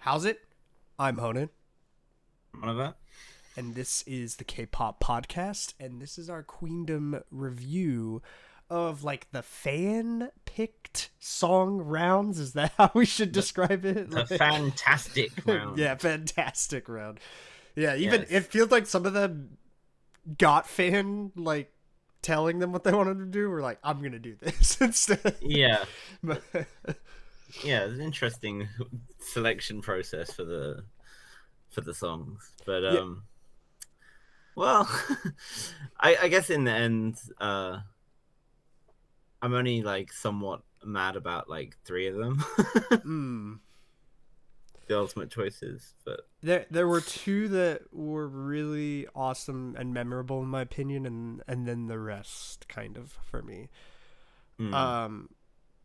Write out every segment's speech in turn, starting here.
How's it? I'm Hyolyn, Oliver. and this is the K-pop podcast, and this is our Queendom review of like the fan-picked song rounds. Is that how we should describe it? The fantastic round. Yeah, fantastic round. Yeah, even Yes. it feels like some of them got fan like telling them what they wanted to do. We're like, I'm gonna do this instead. Yeah, But- yeah, it's an interesting selection process for the songs. But Yeah. well, I guess in the end, I'm only like somewhat mad about like three of them, mm. the ultimate choices. But There were two that were really awesome and memorable in my opinion, and then the rest kind of for me.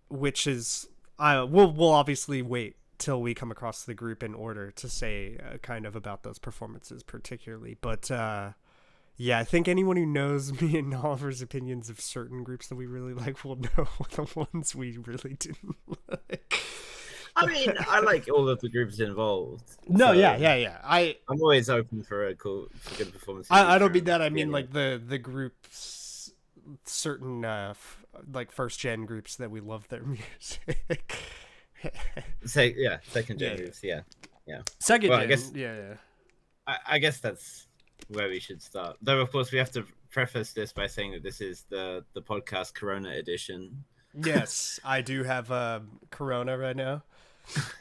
Which is we'll obviously wait till we come across the group in order to say kind of about those performances particularly, but yeah, I think anyone who knows me and Oliver's opinions of certain groups that we really like will know the ones we really didn't like. I mean, I like all of the groups involved. No, so yeah. I'm always open for good performances. I don't mean that. I Yeah, mean yeah. like the groups, certain like first gen groups that we love their music. Second Yeah, gen groups, yeah. Second Well, gen, I guess- yeah. I guess that's where we should start. Though, of course, we have to preface this by saying that this is the podcast Corona edition. Yes, I do have Corona right now.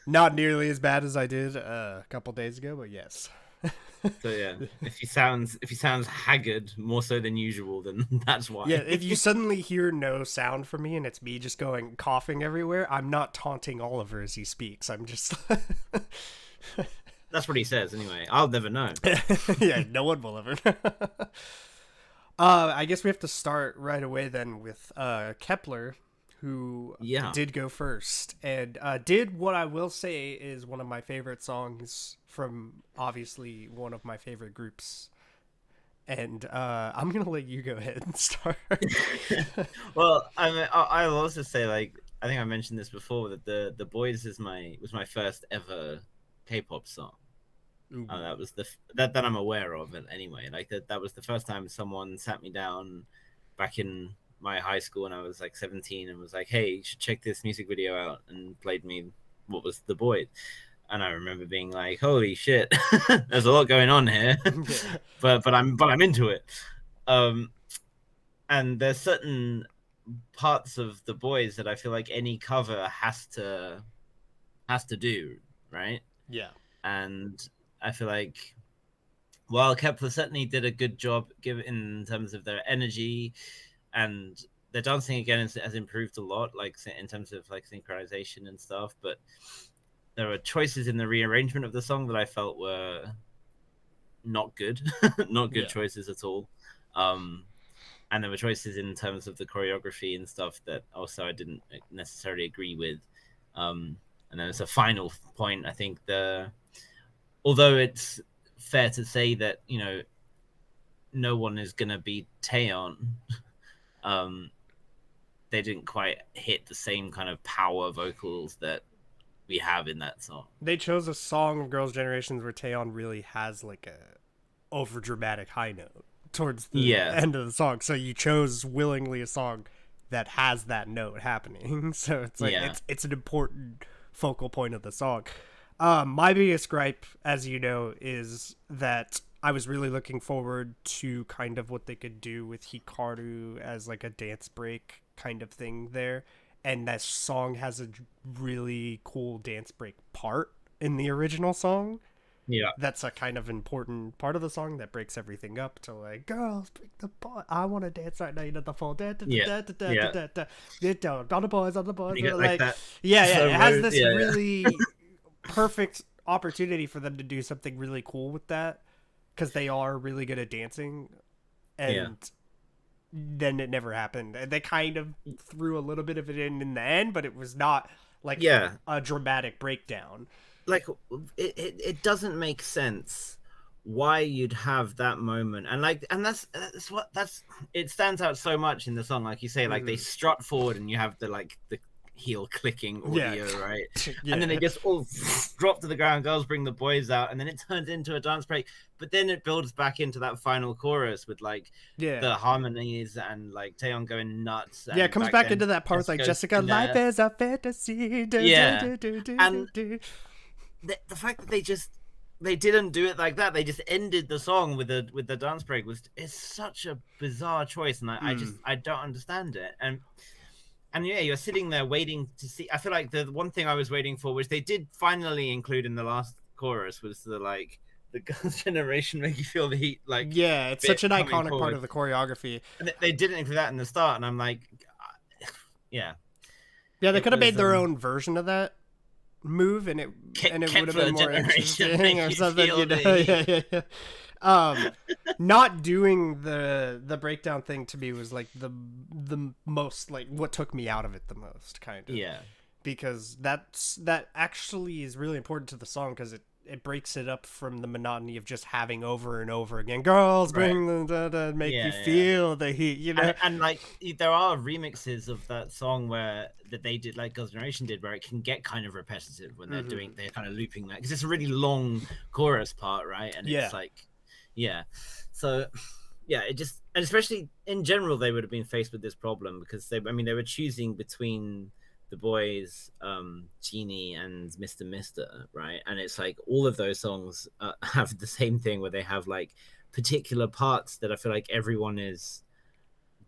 Not nearly as bad as I did a couple days ago, but yes. So yeah, if he sounds haggard more so than usual, then that's why. Yeah, if you suddenly hear no sound from me and it's me just going coughing everywhere, I'm not taunting Oliver as he speaks. I'm just That's what he says anyway. I'll never know. yeah, no one will ever. I guess we have to start right away then with Kepler, who Yeah. did go first and did what I will say is one of my favorite songs from obviously one of my favorite groups. And I'm gonna let you go ahead and start. Well, I'll also say, like, I think I mentioned this before, that the Boys was my first ever K-pop song. That was that I'm aware of it anyway. Like that was the first time someone sat me down back in my high school when I was like 17 and was like, "Hey, you should check this music video out," and played me what was The Boys. And I remember being like, "Holy shit, there's a lot going on here," but I'm into it. And there's certain parts of The Boys that I feel like any cover has to do, right? Yeah. And I feel like while Kepler certainly did a good job in terms of their energy, and their dancing again has improved a lot, like in terms of like synchronization and stuff, but there were choices in the rearrangement of the song that I felt were not good, not good choices at all. And there were choices in terms of the choreography and stuff that also I didn't necessarily agree with. And then there's a final point. I think although it's fair to say that, you know, no one is going to be Taeyeon, they didn't quite hit the same kind of power vocals that we have in that song. They chose a song of Girls' Generations where Taeyeon really has like a over dramatic high note towards the end of the song. So you chose willingly a song that has that note happening. So it's like it's an important focal point of the song. My biggest gripe, as you know, is that I was really looking forward to kind of what they could do with Hikaru as like a dance break kind of thing there. And that song has a really cool dance break part in the original song. Yeah. That's a kind of important part of the song that breaks everything up to like, girls, break the part. I want to dance right now. You know, the full on the boys, on the boys. Like that. Yeah. It has this really perfect opportunity for them to do something really cool with that because they are really good at dancing. And then it never happened. And they kind of threw a little bit of it in the end, but it was not like a dramatic breakdown. Like it doesn't make sense why you'd have that moment, and that's it stands out so much in the song, like you say, like they strut forward and you have the heel clicking audio, right? Yeah. And then they just all drop to the ground, girls bring the boys out, and then it turns into a dance break. But then it builds back into that final chorus with like the harmonies and like Taeyeon going nuts. And it comes back into that part with like Jessica, life is a fantasy. And the fact that they didn't do it like that. They just ended the song with the dance break. It's such a bizarre choice, and I don't understand it. And yeah, you're sitting there waiting to see. I feel like the one thing I was waiting for, which they did finally include in the last chorus, was the girls' generation make you feel the heat. Like, yeah, it's such an iconic part of the choreography. And they didn't include that in the start, and I'm like, yeah, they could have made their own version of that move, and it would have been more interesting or something. You know? Not doing the breakdown thing to me was like the most, like, what took me out of it the most, kind of. Yeah, because that actually is really important to the song, because it breaks it up from the monotony of just having over and over again, girls bring the make you feel the heat, you know. And like there are remixes of that song that they did, like Girls' Generation did, where it can get kind of repetitive when they're they're kind of looping that, because it's a really long chorus part, right? And it's like, so it just, and especially in general, they would have been faced with this problem, because they were choosing between the boys, Genie and Mr. Mister, right? And it's like all of those songs have the same thing, where they have like particular parts that I feel like everyone is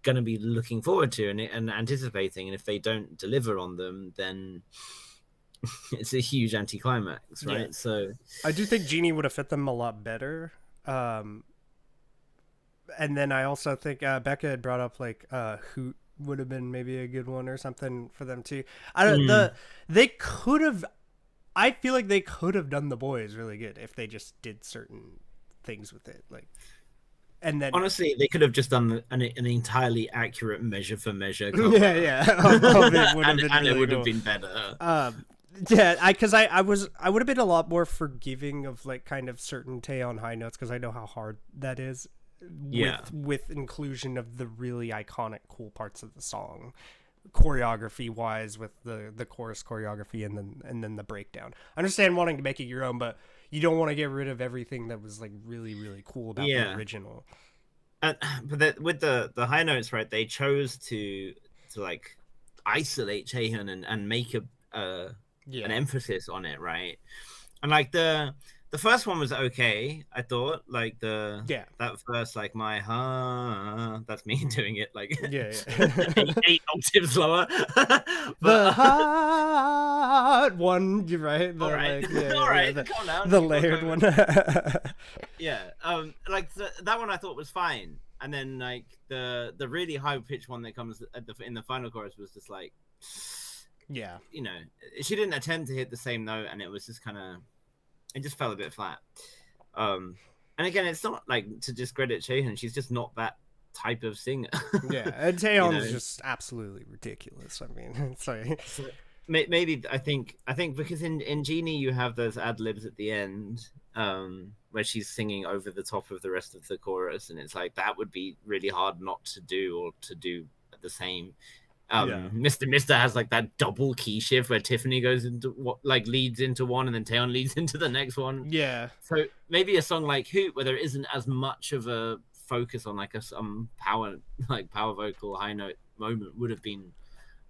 going to be looking forward to and anticipating, and if they don't deliver on them, then it's a huge anticlimax, right? So I do think Genie would have fit them a lot better. And then I also think Becca had brought up like Hoot would have been maybe a good one or something for them too. They could have, I feel like they could have done the boys really good if they just did certain things with it, like. And then honestly, they could have just done an entirely accurate measure for measure cover. It would have been better. Because I would have been a lot more forgiving of like kind of certain Taeyeon high notes, because I know how hard that is. With inclusion of the really iconic cool parts of the song, choreography wise, with the chorus choreography and then the breakdown. I understand wanting to make it your own, but you don't want to get rid of everything that was like really, really cool about the original. But with the high notes, right, they chose to like isolate Chaehyun and make an emphasis on it, right? And like the first one was okay, I thought. Like that first, like that's me doing it like 8 octaves lower. The hot one, you're right. All right, the layered one. Like that one I thought was fine, and then like the really high pitched one that comes in the final chorus was just like, you know, she didn't attempt to hit the same note, and it was just kind of. It just fell a bit flat. And again, it's not like to discredit Chaehyun. She's just not that type of singer. And Taeyeon is just absolutely ridiculous. I mean, sorry. So maybe I think because in Genie you have those ad libs at the end, where she's singing over the top of the rest of the chorus, and it's like that would be really hard not to do, or to do the same. Mr. Mister has like that double key shift where Tiffany goes into leads into one, and then Taeyeon leads into the next one. So maybe a song like Hoot, where there isn't as much of a focus on like some power vocal high note moment, would have been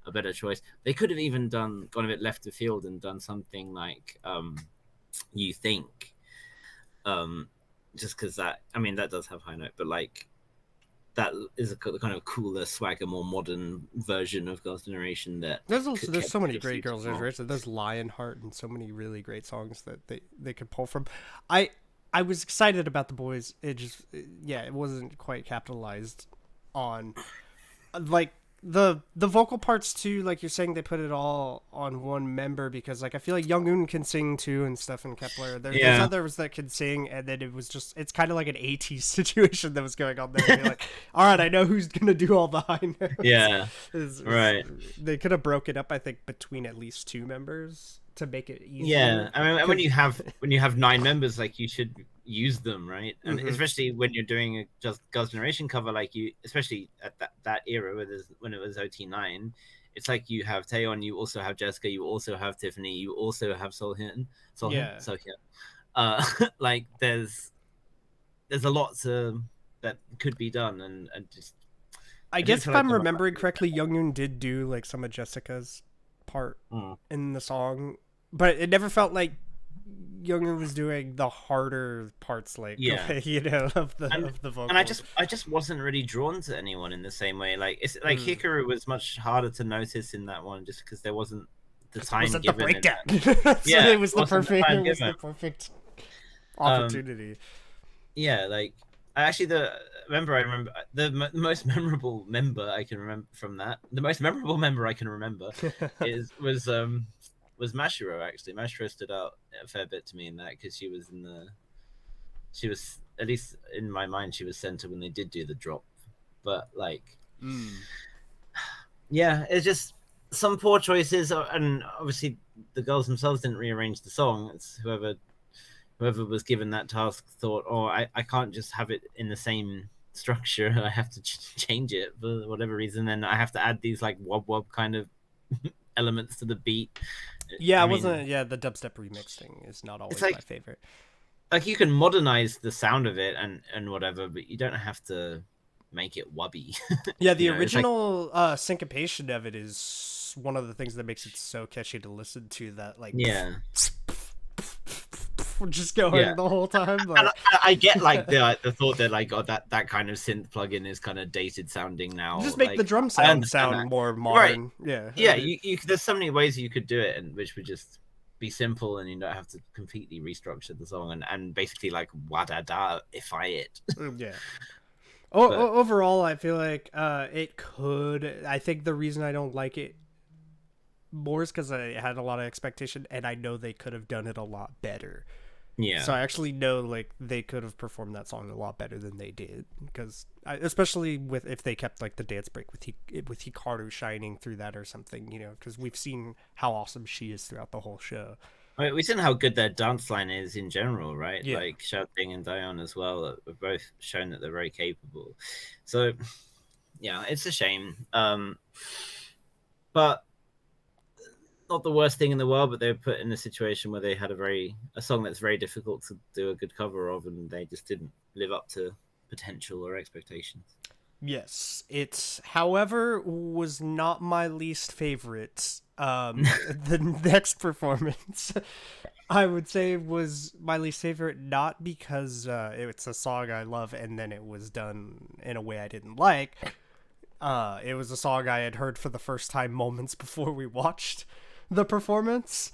a better choice. They could have even gone a bit left of field and done something like You Think, just because that does have high note, but like that is a kind of cooler, swagger, more modern version of Girls' Generation. That there's so many great Girls' Generation. There's Lionheart and so many really great songs that they could pull from. I was excited about the boys. It wasn't quite capitalized on. Like the vocal parts too, like you're saying, they put it all on one member, because like I feel like Young-un can sing too and stuff, and Kepler. There's others that can sing, and then it's kind of like an AT situation that was going on there. You're like, all right, I know who's gonna do all the high notes. Right. They could have broken up, I think, between at least 2 members to make it easier. Yeah, I mean, when you have 9 members, like you should use them, right? And especially when you're doing a Girls' Generation cover, like especially at that era when it was OT9, it's like you have Taeyeon, you also have Jessica, you also have Tiffany, you also have Sohyun. Yeah. Like there's a lot that could be done, and just I I didn't guess feel if like I'm the remembering correctly, Youngyoon did do like some of Jessica's part mm. in the song, but it never felt like Youngyoon was doing the harder parts, like Yeah. you know, of and the and I vocals. just wasn't really drawn to anyone in the same way. Like it's like Hikaru was much harder to notice in that one, just because there wasn't the Because it time wasn't the given in breakdown. that. So Yeah, it was it wasn't the time it was given. the perfect Um, opportunity. yeah, like actually I remember the most memorable member I can remember from that. The most memorable member I can remember was Mashiro. Actually, Mashiro stood out a fair bit to me in that, because she was, at least in my mind, she was center when they did do the drop. But like, Mm. yeah, it's just some poor choices, and obviously the girls themselves didn't rearrange the song. It's whoever was given that task thought, oh, I can't just have it in the same structure. I have to change it for whatever reason. Then I have to add these like wob wob kind of elements to the beat. Yeah, I it mean, wasn't. Yeah, the dubstep remix thing is not it's always my like favorite. you can modernize the sound of it and whatever, but you don't have to make it wubby. Yeah, the It's like, original syncopation of it is one of the things that makes it so catchy to listen to. That like, yeah, just yeah. going the whole time. And Like, I get like the thought that like, oh, that kind of synth plugin is kind of dated sounding now. just make the Like, drum I sound understand that, more right? modern. Yeah, Yeah, you there's so many ways you could do it, and which would just be simple, and you don't have to completely restructure the song and basically like wadada if I it. yeah. But Overall, I feel like it could. I think the reason I don't like it more is because I had a lot of expectation, and I know they could have done it a lot better. yeah, So I actually know like they could have performed that song a lot better than they did, because especially with if they kept like the dance break with Hikaru shining through that or something, you know, because we've seen how awesome she is throughout the whole show. I mean, we've seen how good their dance line is in general, right? Yeah. Like Xiaoting and Dion as well have both shown that they're very capable. So yeah, it's a shame. But not the worst thing in the world, but they were put in a situation where they had a song that's very difficult to do a good cover of, and they just didn't live up to potential or expectations. Yes, it's however was not my least favorite. The next performance I would say was my least favorite, not because it's a song I love and then it was done in a way I didn't like. It was a song I had heard for the first time moments before we watched the performance.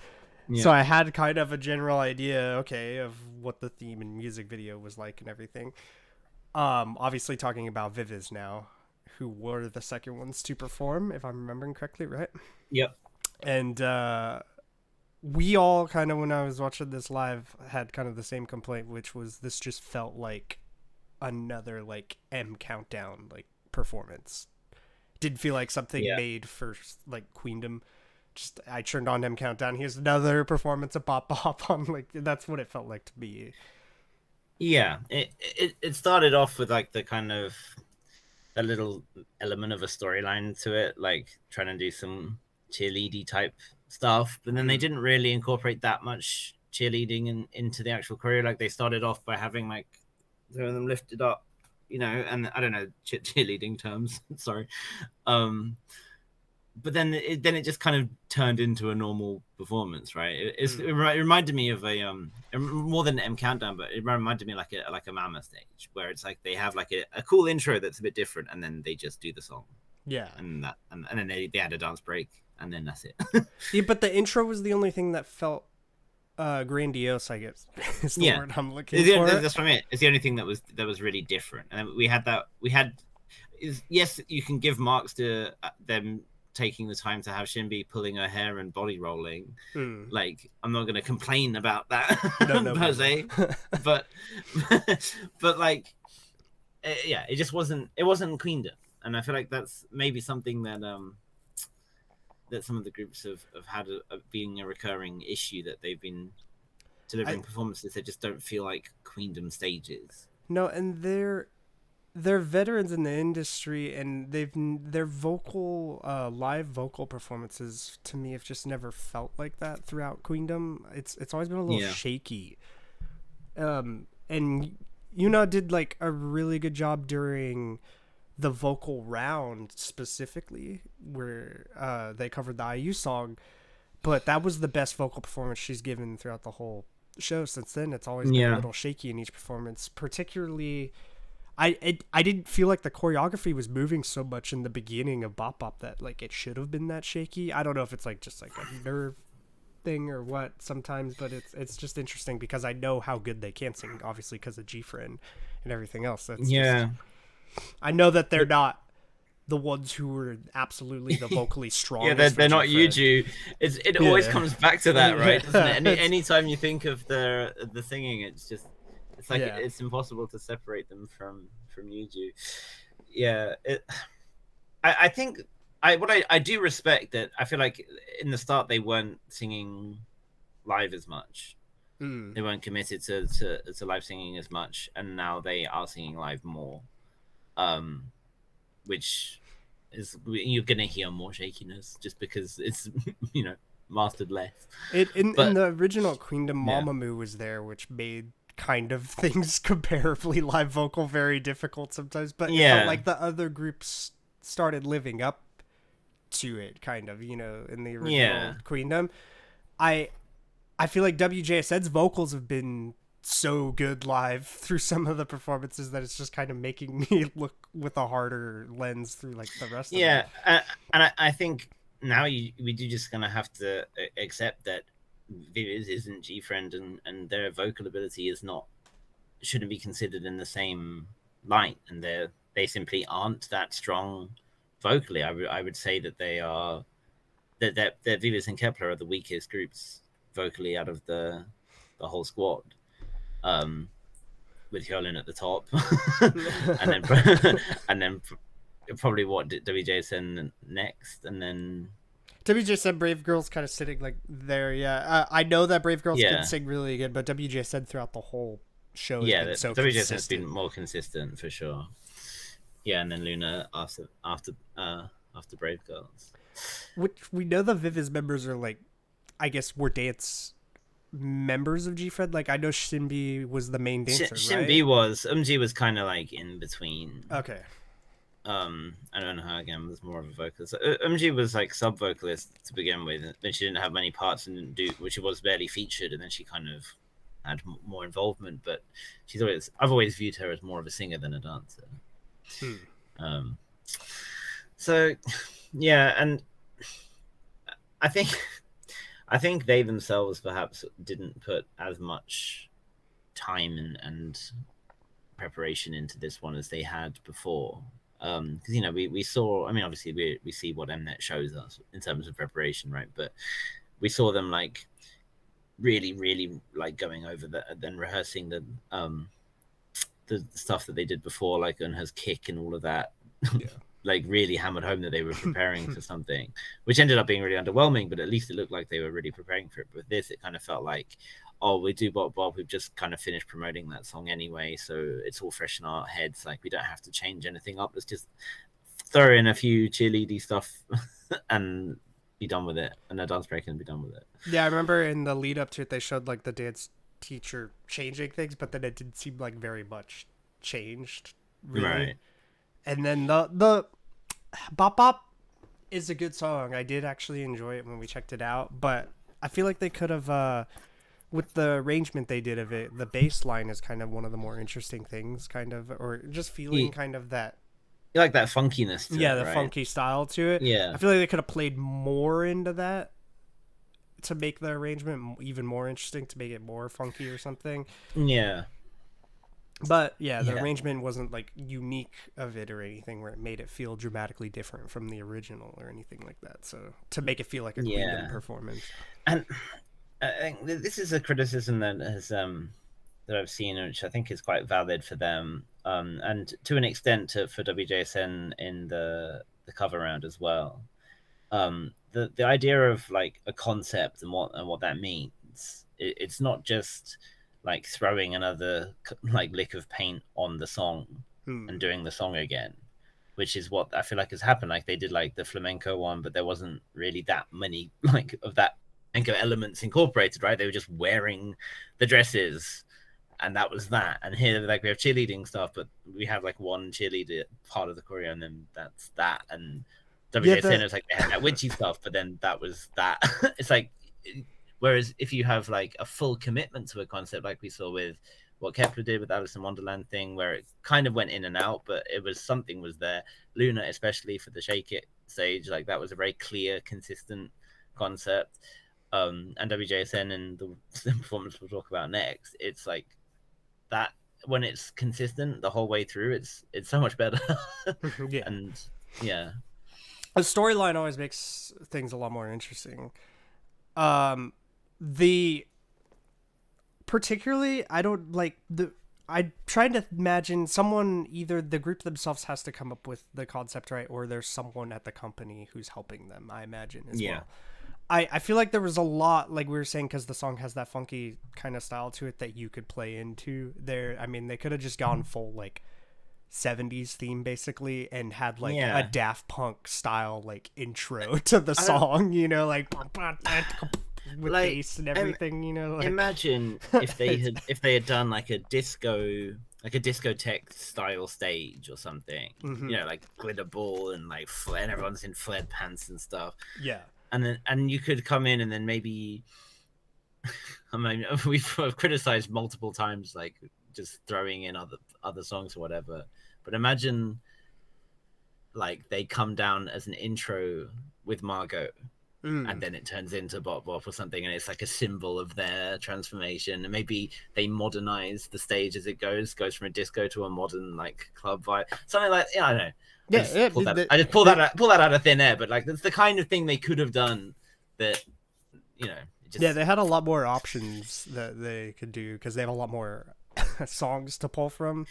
Yeah. So I had kind of a general idea, okay, of what the theme and music video was like and everything. Obviously talking about Viviz now, who were the second ones to perform, if I'm remembering correctly, right? Yep. And we all kind of, when I was watching this live, had kind of the same complaint, which was this just felt like another like M Countdown like performance. Didn't feel like something made for like Queendom. Just I turned on M Countdown. Here's another performance of Bop Bop on, like that's what it felt like to me. Yeah, it started off with like the kind of a little element of a storyline to it, like trying to do some cheerleady type stuff, but then they didn't really incorporate that much cheerleading into the actual choreo. Like they started off by having like them lifted up, you know, and I don't know cheerleading terms, sorry, but then it just kind of turned into a normal performance, right? It reminded me of a more than M Countdown, but it reminded me like a Mama stage, where it's like they have like a cool intro that's a bit different, and then they just do the song. Yeah, and then they had a dance break, and then that's it. Yeah, but the intro was the only thing that felt grandiose, I guess. Is the word I'm looking for. That's what I mean. It's the only thing that was really different, and we had yes, you can give marks to them taking the time to have Shinbi pulling her hair and body rolling. Like, I'm not going to complain about that per se, but like, yeah, it just wasn't Queendom, and I feel like that's maybe something that that some of the groups have had being a recurring issue, that they've been delivering performances that just don't feel like Queendom stages. No, and they're veterans in the industry, and their vocal live vocal performances to me have just never felt like that throughout Queendom. It's always been a little Yeah. shaky. And Yuna did like a really good job during the vocal round specifically, where they covered the IU song, but that was the best vocal performance she's given throughout the whole show. Since then, it's always been a Yeah. little shaky in each performance. Particularly, I didn't feel like the choreography was moving so much in the beginning of Bop Bop that like it should have been that shaky. I don't know if it's like just like a nerve thing or what sometimes, but it's just interesting because I know how good they can sing, obviously because of G-Friend and everything else. That's just, Yeah. I know that they're not the ones who were absolutely the vocally Yeah, strongest. they're not G-Friend. Yuju. It always Yeah. comes back to that, right? Doesn't it? It's- Anytime you think of the singing, it's like Yeah. it's impossible to separate them from Yuju. Yeah, I think I do respect that. I feel like in the start they weren't singing live as much. They weren't committed to live singing as much, and now they are singing live more. Which is, you're gonna hear more shakiness just because it's mastered less. in But the original Queendom, yeah. Mamamoo was there, which made kind of things comparably live vocal very difficult sometimes. But it felt like the other groups started living up to it, kind of, in the original Queendom. I feel like WJSN's vocals have been so good live through some of the performances that it's just kind of making me look with a harder lens through like the rest of Yeah, them. and I think now we do just gonna have to accept that Viviz isn't G-Friend, and their vocal ability shouldn't be considered in the same light, and they simply aren't that strong vocally. I would say that they are that Viviz and Kepler are the weakest groups vocally out of the whole squad. With Hyolyn at the top, and then probably what WJSN next, and then WJSN Brave Girls kind of sitting like there. Yeah, I know that Brave Girls can sing really good, but WJSN throughout the whole show has been so WJSN has consistent. been more consistent for sure. Yeah, and then Loona after Brave Girls. Which we know the Viviz members are like, I guess were dance members of G-Friend. Like I know Shinbi was the main dancer, Shinbi right? was, was kind of like in between. Okay. I don't know how, again, was more of a vocalist. Was like sub vocalist to begin with, then she didn't have many parts and didn't do, which she was barely featured, and then she kind of had more involvement. But I've always viewed her as more of a singer than a dancer. So yeah, and I think they themselves perhaps didn't put as much time and preparation into this one as they had before. Because we saw, I mean, obviously we see what Mnet shows us in terms of preparation, right? But we saw them like really like going over then rehearsing the stuff that they did before, like Unha's kick and all of that. Yeah. Like really hammered home that they were preparing for something, which ended up being really underwhelming, but at least it looked like they were really preparing for it. But with this, it kind of felt like, oh, we do Bop Bop, we've just kind of finished promoting that song anyway, so it's all fresh in our heads. Like, we don't have to change anything up. Let's just throw in a few cheerleady stuff and be done with it, and a dance break and be done with it. Yeah, I remember in the lead up to it, they showed like the dance teacher changing things, but then it didn't seem like very much changed, really. Right. And then the Bop Bop is a good song. I did actually enjoy it when we checked it out, but I feel like they could have, with the arrangement they did of it, the bass line is kind of one of the more interesting things, kind of, or just feeling kind of that. You like that funkiness to it, the right? funky style to it. Yeah. I feel like they could have played more into that to make the arrangement even more interesting, to make it more funky or something. Yeah. But yeah, the arrangement wasn't like unique of it or anything where it made it feel dramatically different from the original or anything like that. So to make it feel like a Queendom performance. And I think this is a criticism that has that I've seen, which I think is quite valid for them, and to an extent for WJSN in the cover round as well. The idea of like a concept and what that means. It's not just like throwing another like lick of paint on the song. and doing the song again, which is what I feel like has happened. Like they did like the flamenco one, but there wasn't really that many like of that flamenco elements incorporated, right? They were just wearing the dresses, and that was that. And here, like we have cheerleading stuff, but we have like one cheerleader part of the choreo, and then that's that. And WJSN is like they had that witchy stuff, but then that was that. It's like, whereas if you have like a full commitment to a concept, like we saw with what Kepler did with Alice in Wonderland thing, where it kind of went in and out, but it was something was there. Loona, especially for the Shake It stage, like that was a very clear, consistent concept. And WJSN and the performance we'll talk about next, it's like that when it's consistent the whole way through, it's so much better. Yeah. And yeah, the storyline always makes things a lot more interesting. Particularly, I tried to imagine someone, either the group themselves has to come up with the concept, right, or there's someone at the company who's helping them, I imagine, as well. I feel like there was a lot, like we were saying, because the song has that funky kind of style to it that you could play into there. I mean, they could have just gone full, like, 70s theme, basically, and had, like, a Daft Punk style, like, intro to the song, you know, like... with like, bass and everything, you know. Like... Imagine if they had done like a discotheque style stage or something, you know, like glitter ball and like and everyone's in flared pants and stuff. Yeah, and you could come in and then maybe, I mean, we've criticized multiple times like just throwing in other songs or whatever, but imagine like they come down as an intro with Margot. And then it turns into Bop Bop or something, and it's like a symbol of their transformation. And maybe they modernize the stage as it goes from a disco to a modern like club vibe, something like, I don't know. I just pull that out of thin air, but like that's the kind of thing they could have done. That, you know, they had a lot more options that they could do because they have a lot more songs to pull from.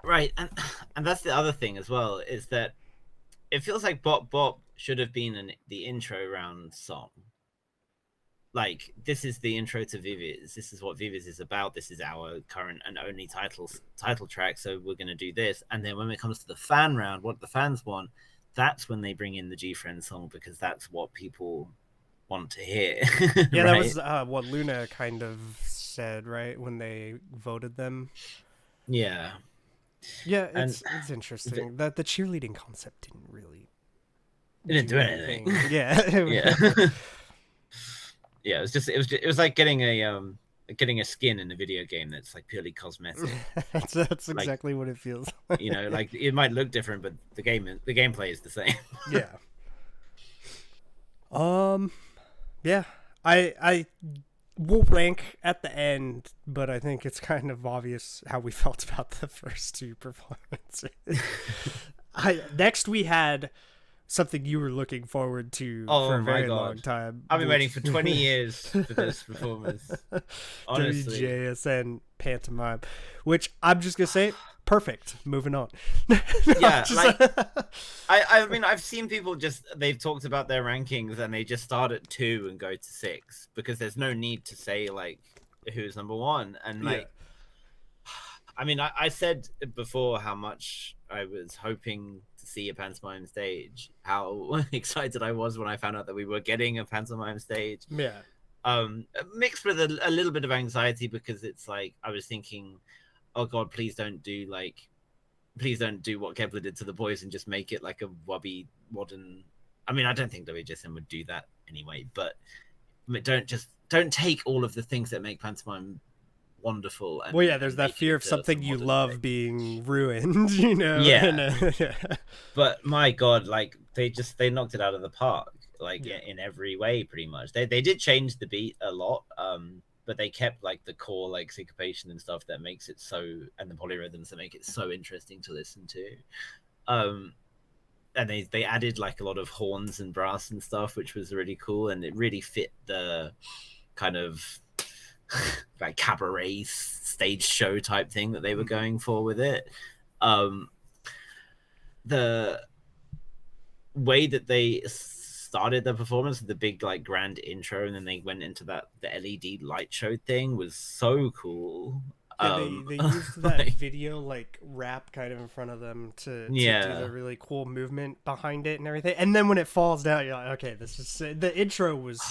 Right, and that's the other thing as well, is that it feels like Bop Bop should have been the intro round song. Like, this is the intro to Viviz. This is what Viviz is about. This is our current and only title track, so we're going to do this. And then when it comes to the fan round, what the fans want, that's when they bring in the G-Friend song, because that's what people want to hear. Yeah, right? That was what Loona kind of said, right, when they voted them. Yeah. Yeah, it's interesting. The cheerleading concept didn't really... It didn't do anything. Yeah. Yeah, it was like getting a skin in a video game that's like purely cosmetic. That's like, exactly what it feels like. You know, like it might look different, but the gameplay is the same. Yeah. Yeah. I will rank at the end, but I think it's kind of obvious how we felt about the first two performances. Next we had something you were looking forward to for a very long time. I've been waiting for 20 years for this performance. Honestly. WJSN pantomime, which I'm just gonna say, perfect. Moving on. Yeah, I mean, I've seen people they've talked about their rankings and they just start at 2 and go to 6 because there's no need to say like who's number 1. And like, I mean, I said before how much I was hoping to see a pantomime stage, how excited I was when I found out that we were getting a pantomime stage. Yeah. Mixed with a little bit of anxiety, because it's like I was thinking, oh god, please don't do what Kepler did to the boys and just make it like a wubby modern. I mean, I don't think WJSN would do that anyway, but don't take all of the things that make pantomime wonderful. And, there's that fear of something you love being ruined, you know. Yeah. But my god, like they knocked it out of the park, like in every way, pretty much. They did change the beat a lot, but they kept like the core like syncopation and stuff that makes it so, and the polyrhythms that make it so interesting to listen to. And they added like a lot of horns and brass and stuff, which was really cool, and it really fit the kind of like cabaret stage show type thing that they were going for with it. The way that they started the performance with the big like grand intro, and then they went into the LED light show thing was so cool. Yeah, they used that like, video like rap kind of in front of them to do yeah, the really cool movement behind it and everything. And then when it falls down, you're like, okay, this is the intro was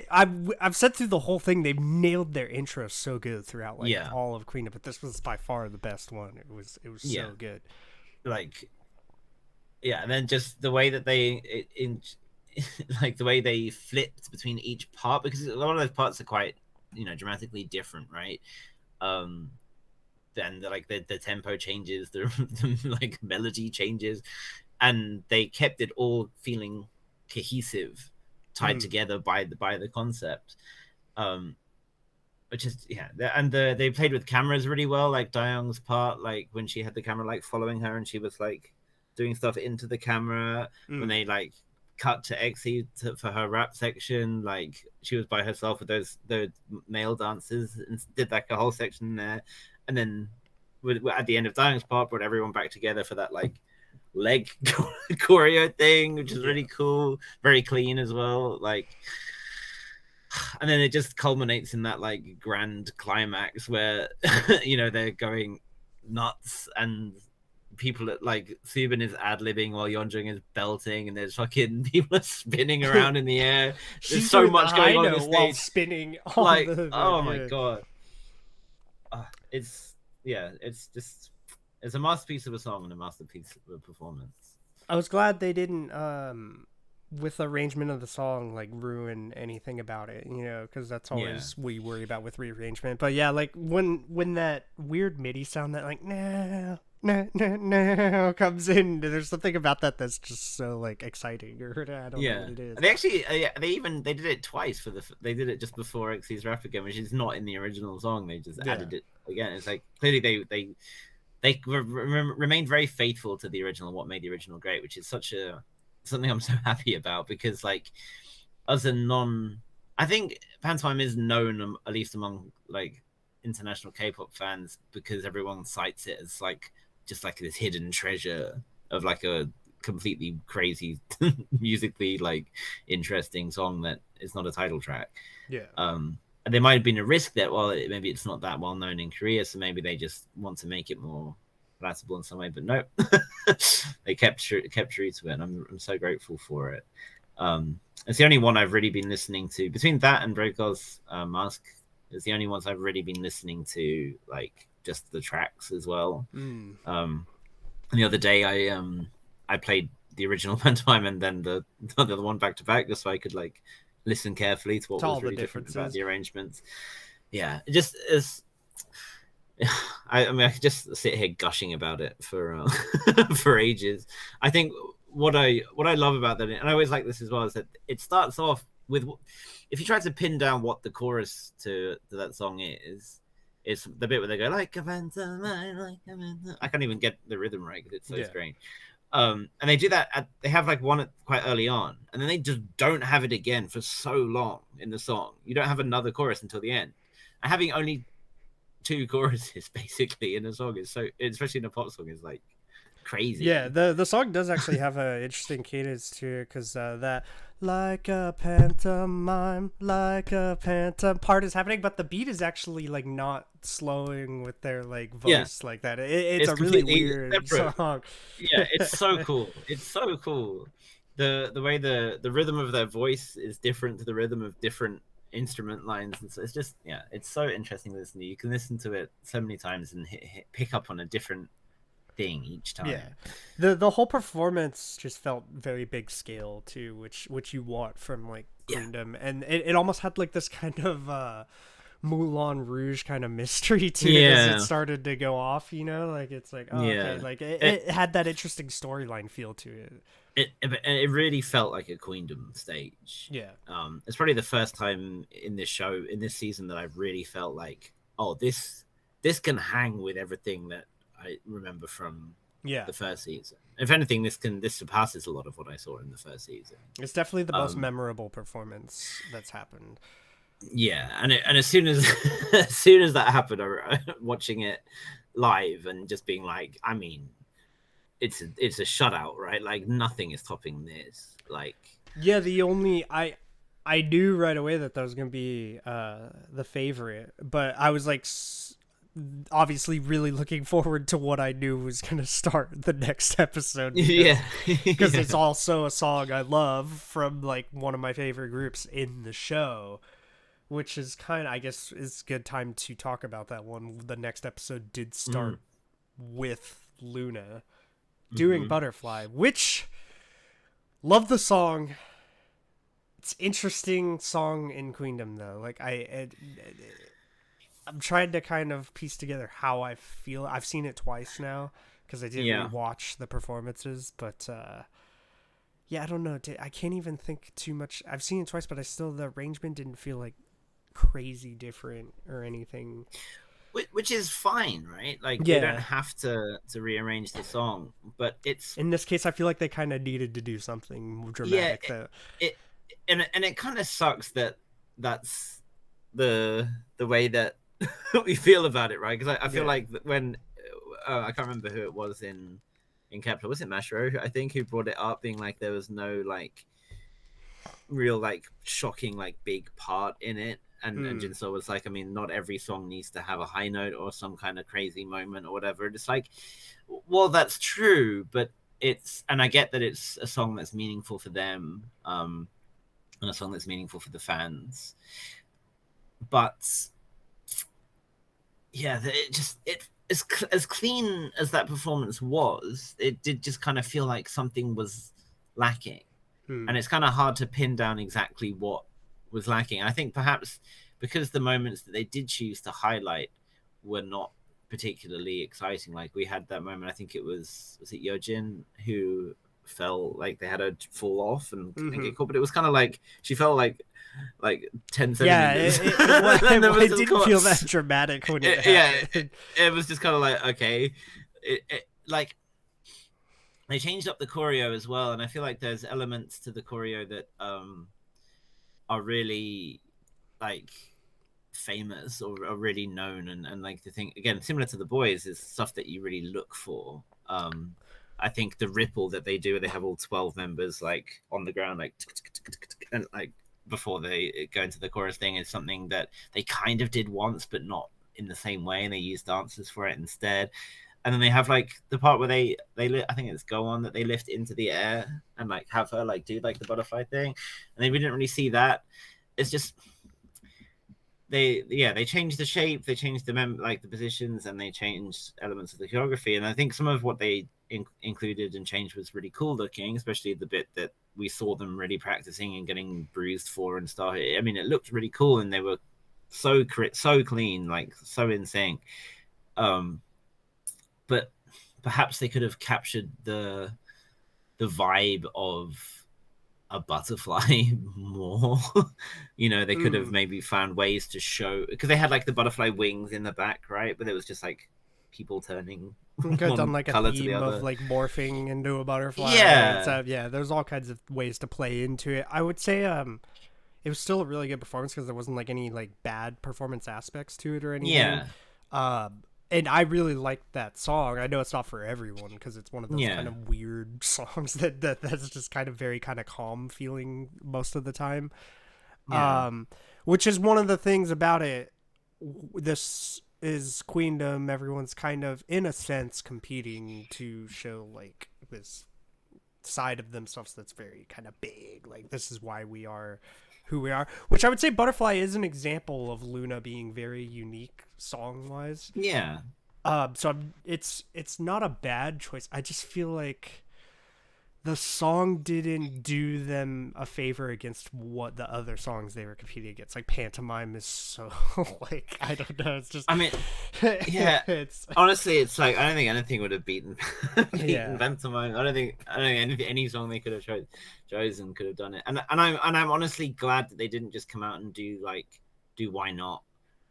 I've said through the whole thing they've nailed their intro so good throughout like yeah, all of Queendom, but this was by far the best one. It was yeah, so good. like yeah, and then just the way that like the way they flipped between each part, because a lot of those parts are quite dramatically different, right? Then the tempo changes, the like melody changes, and they kept it all feeling cohesive, tied together by the concept. Which is and they played with cameras really well, like Dayoung's part, like when she had the camera like following her and she was like doing stuff into the camera. When they like cut to Exy for her rap section, like she was by herself with those male dancers and did like a whole section there. And then at the end of Dayoung's part, brought everyone back together for that like leg choreo thing, which is really cool, very clean as well. Like, and then it just culminates in that like grand climax where they're going nuts and people like Subin is ad-libbing while Yeonjung is belting, and there's fucking people are spinning around in the air. There's so much going on the stage while spinning like oh my god. It's a masterpiece of a song and a masterpiece of a performance. I was glad they didn't with the arrangement of the song like ruin anything about it, because that's always we worry about with rearrangement. But yeah, like when that weird MIDI sound that like no comes in, there's something about that that's just so like exciting, or I don't know what it is. They actually they did it twice they did it just before Xy's rap again, which is not in the original song. They just added it again. It's like clearly they remained very faithful to the original, what made the original great, which is something I'm so happy about, because like as a I think pantomime is known at least among like international K-pop fans because everyone cites it as like just like this hidden treasure of like a completely crazy musically like interesting song that is not a title track. And there might have been a risk that maybe it's not that well known in Korea, so maybe they just want to make it more palatable in some way, but no. They kept true to it, and I'm so grateful for it. It's the only one I've really been listening to between that and Brokov's Mask. It's the only ones I've really been listening to, like just the tracks as well. And the other day I played the original pantomime and then the other one back to back, just so I could like listen carefully to what was really different about the arrangements. Yeah, it just is. I mean, I could just sit here gushing about it for for ages. I think what I love about that, and I always like this as well, is that it starts off with, if you try to pin down what the chorus to that song is, it's the bit where they go like a phantom, like a phantom. I can't even get the rhythm right because it's so strange. And they do that. They have like one quite early on, and then they just don't have it again for so long in the song. You don't have another chorus until the end. And having only 2 choruses basically in a song is so, especially in a pop song, is like crazy. Yeah, the song does actually have an interesting cadence to it, because that like a pantomime, like a pantomime part is happening, but the beat is actually like not slowing with their like voice like that. It's a really weird song. Yeah, it's so cool. It's so cool. The way the rhythm of their voice is different to the rhythm of different instrument lines, and so it's just it's so interesting to listen to. You can listen to it so many times and pick up on a different thing each time. The whole performance just felt very big scale too, which you want from like Queendom, and it almost had like this kind of Moulin Rouge kind of mystery to it as it started to go off, like it's like okay, like it had that interesting storyline feel to it. It really felt like a Queendom stage. It's probably the first time in this show, in this season, that I've really felt like, this can hang with everything that I remember from the first season. If anything, this surpasses a lot of what I saw in the first season. It's definitely the most memorable performance that's happened. And as soon as as soon as that happened, watching it live and just being like, I mean, it's a shutout, right? Like nothing is topping this. Like the only I knew right away that was gonna be the favorite, but I was like obviously really looking forward to what I knew was going to start the next episode. Because it's also a song I love from like one of my favorite groups in the show, which is kind of, I guess, is a good time to talk about that one. The next episode did start with Loona doing Butterfly, which love the song. It's interesting song in Queendom though. Like I'm trying to kind of piece together how I feel. I've seen it twice now because I didn't rewatch the performances, but yeah, I don't know. I can't even think too much. I've seen it twice, but the arrangement didn't feel like crazy different or anything. Which is fine, right? Like, they don't have to rearrange the song, but it's... In this case, I feel like they kind of needed to do something more dramatic. And it kind of sucks that that's the way that we feel about it, right? Because I feel like when... I can't remember who it was in Kepler. Was it Mashro, I think, who brought it up, being like there was no, like, real, like, shocking, like, big part in it. And Jinso was like, I mean, not every song needs to have a high note or some kind of crazy moment or whatever. It's like, well, that's true, but and I get that it's a song that's meaningful for them, and a song that's meaningful for the fans. But yeah, as clean as that performance was, it did just kind of feel like something was lacking. And it's kind of hard to pin down exactly what was lacking. I think perhaps because the moments that they did choose to highlight were not particularly exciting. Like, we had that moment, I think it was it Yojin who fell, like they had her fall off and get caught, but it was kind of like she fell like 10 centimeters. It didn't feel that dramatic when it happened. It was just kind of like, okay, like they changed up the choreo as well, and I feel like there's elements to the choreo that are really like famous or are really known, and like the thing again, similar to the boys, is stuff that you really look for. I think the ripple that they do, where they have all 12 members like on the ground, like, and like before they go into the chorus thing, is something that they kind of did once, but not in the same way, and they use dancers for it instead. And then they have like the part where they I think it's Go On, that they lift into the air and like have her like do like the butterfly thing, and we didn't really see that. It's just they changed the shape, they changed the positions, and they changed elements of the choreography. And I think some of what they included and changed was really cool looking, especially the bit that we saw them really practicing and getting bruised for and stuff. I mean, it looked really cool, and they were so clean, like so in sync. But perhaps they could have captured the vibe of a butterfly more. You know, they could have maybe found ways to show, because they had like the butterfly wings in the back, right? But it was just like people turning. Could have done like a theme of like morphing into a butterfly. There's all kinds of ways to play into it. I would say it was still a really good performance because there wasn't like any like bad performance aspects to it or anything. And I really liked that song. I know it's not for everyone because it's one of those kind of weird songs that's just kind of very kind of calm feeling most of the time. Which is one of the things about it. This is Queendom. Everyone's kind of, in a sense, competing to show like this side of themselves that's very kind of big. Like, this is why we are who we are, which I would say Butterfly is an example of Loona being very unique song wise. So it's not a bad choice. I just feel like the song didn't do them a favor against what the other songs they were competing against. Like, Pantomime is so like, I don't know, it's just, I mean, it's honestly, it's like, I don't think anything would have beaten Pantomime. I don't think any song they could have chosen could have done it. And I'm honestly glad that they didn't just come out and do Why Not,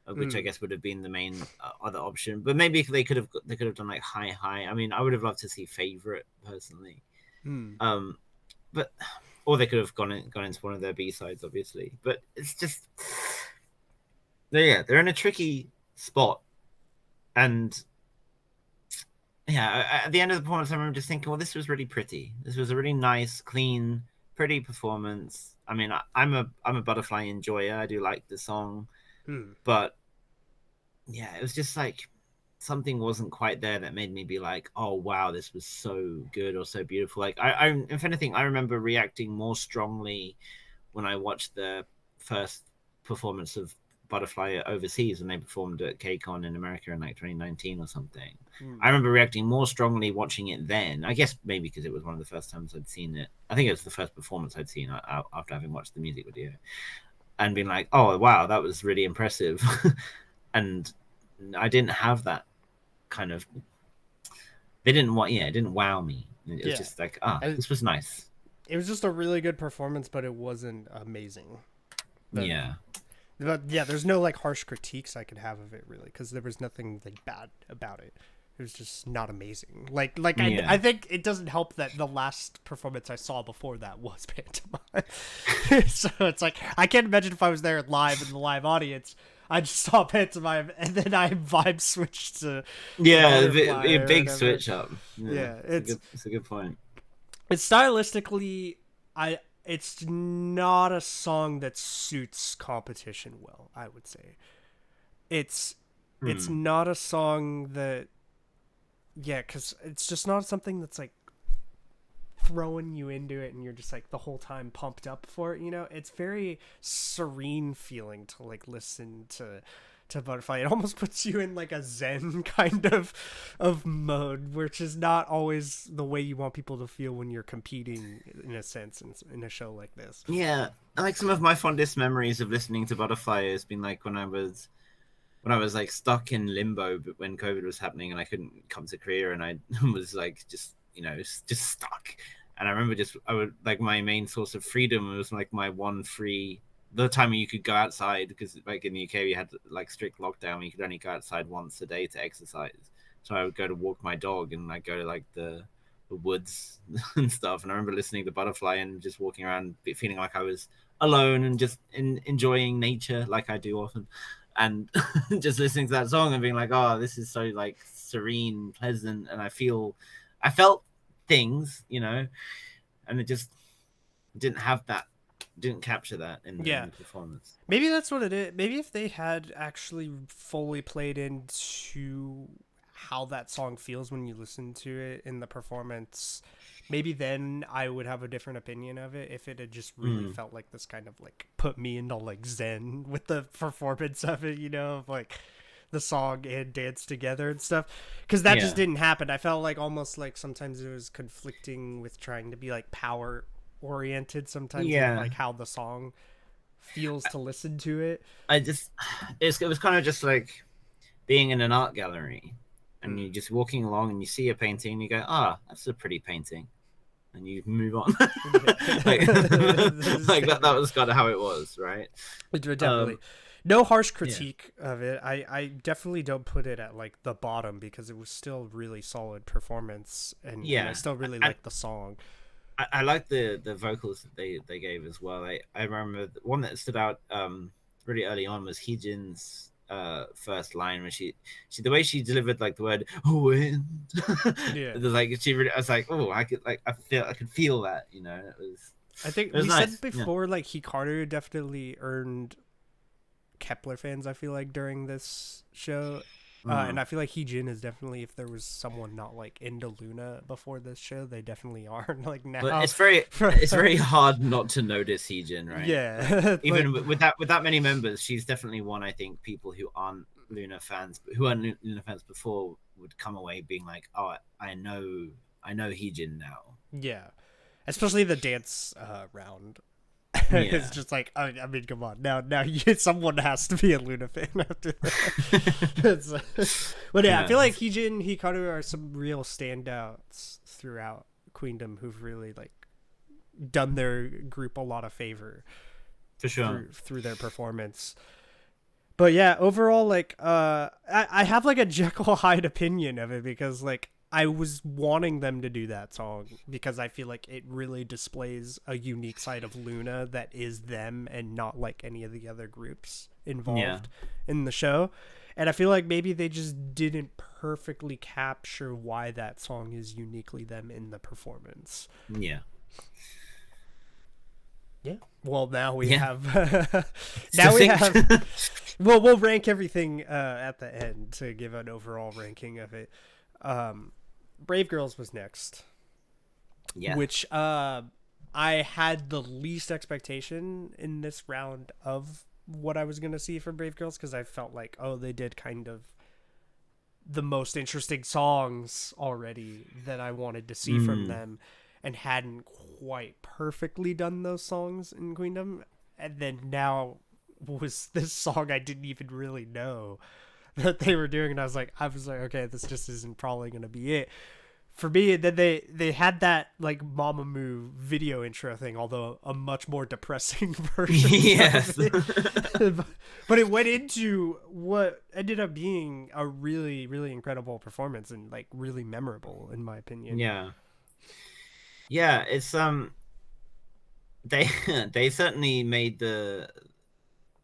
which I guess would have been the main other option. But maybe they could have done like High. I mean, I would have loved to see Favorite personally. But or they could have gone into one of their B-sides, obviously. But it's just they're in a tricky spot. And at the end of the performance, I remember just thinking, well, this was really pretty. This was a really nice, clean, pretty performance. I mean, I'm a Butterfly enjoyer. I do like the song, but yeah, it was just like, something wasn't quite there that made me be like, oh wow, this was so good or so beautiful. Like I if anything, I remember reacting more strongly when I watched the first performance of Butterfly overseas when they performed at KCON in America in like 2019 or something. I remember reacting more strongly watching it then. I guess maybe because it was one of the first times I'd seen it. I think it was the first performance I'd seen after having watched the music video, and being like, oh wow, that was really impressive. And I didn't have that kind of, it didn't wow me. It was just like, this was nice. It was just a really good performance, but it wasn't amazing. But there's no like harsh critiques I could have of it really, because there was nothing like bad about it. It was just not amazing. I think it doesn't help that the last performance I saw before that was Pantomime. So it's like, I can't imagine if I was there live in the live audience, I just saw Pantomime and then I vibe switched to a big switch up. It's a good point. It's stylistically, it's not a song that suits competition well, I would say. It's not a song that, because it's just not something that's like throwing you into it and you're just like the whole time pumped up for it, you know? It's very serene feeling to like listen to Butterfly. It almost puts you in like a zen kind of mode, which is not always the way you want people to feel when you're competing, in a sense, in a show like this. Yeah, like some of my fondest memories of listening to Butterfly has been like when I was like stuck in limbo when COVID was happening and I couldn't come to Korea, and I was like just stuck. And I remember my main source of freedom was like my one free, the time you could go outside, because like in the UK we had like strict lockdown, you could only go outside once a day to exercise. So I would go to walk my dog and like go to like the woods and stuff. And I remember listening to Butterfly and just walking around feeling like I was alone and just enjoying nature like I do often, and just listening to that song and being like, oh, this is so like serene, pleasant, and I felt things, you know, and it just didn't capture that in the performance. Maybe that's what it is. Maybe if they had actually fully played into how that song feels when you listen to it in the performance, maybe then I would have a different opinion of it, if it had just really felt like this kind of like put me into like zen with the performance of it, you know, of like the song and dance together and stuff, because that just didn't happen. I felt like almost like sometimes it was conflicting with trying to be like power oriented sometimes, like how the song feels to listen to it. It was kind of just like being in an art gallery and you're just walking along and you see a painting and you go, that's a pretty painting, and you move on. like that was kind of how it was, right? Definitely. No harsh critique of it. I definitely don't put it at like the bottom, because it was still really solid performance, and I still really like the song. I like the vocals that they gave as well. I remember the one that stood out really early on was Heejin's first line, when she the way she delivered like the word wind. Like she really, I was like, oh, I could feel that, you know. It was, I think we nice. Said before, like Hikaru definitely earned Kepler fans, I feel like, during this show. And I feel like Heejin is definitely, if there was someone not like into Loona before this show, they definitely are like now. But it's very hard not to notice Heejin, right? Yeah. Like, even with that many members, she's definitely one, I think, people who aren't Loona fans, who aren't Loona fans before, would come away being like, oh, I know Heejin now. Yeah. Especially the dance round. It's just like, I mean, come on, now someone has to be a Loona fan after that. But I feel like Heejin and Hikaru are some real standouts throughout Queendom, who've really like done their group a lot of favor, for sure, through their performance. But yeah, overall, like I have like a Jekyll and Hyde opinion of it, because like I was wanting them to do that song because I feel like it really displays a unique side of Loona that is them and not like any of the other groups involved in the show. And I feel like maybe they just didn't perfectly capture why that song is uniquely them in the performance. Yeah. Yeah. Well, now we have we'll rank everything at the end to give an overall ranking of it. Brave Girls was next. Yeah. Which I had the least expectation in this round of what I was going to see from Brave Girls, because I felt like, oh, they did kind of the most interesting songs already that I wanted to see from them, and hadn't quite perfectly done those songs in Queendom. And then now was this song I didn't even really know that they were doing, and I was like, okay, this just isn't probably going to be it for me. And then they had that like Mamamoo video intro thing, although a much more depressing version. Yes. But it went into what ended up being a really, really incredible performance, and like really memorable in my opinion. Yeah, it's they certainly made the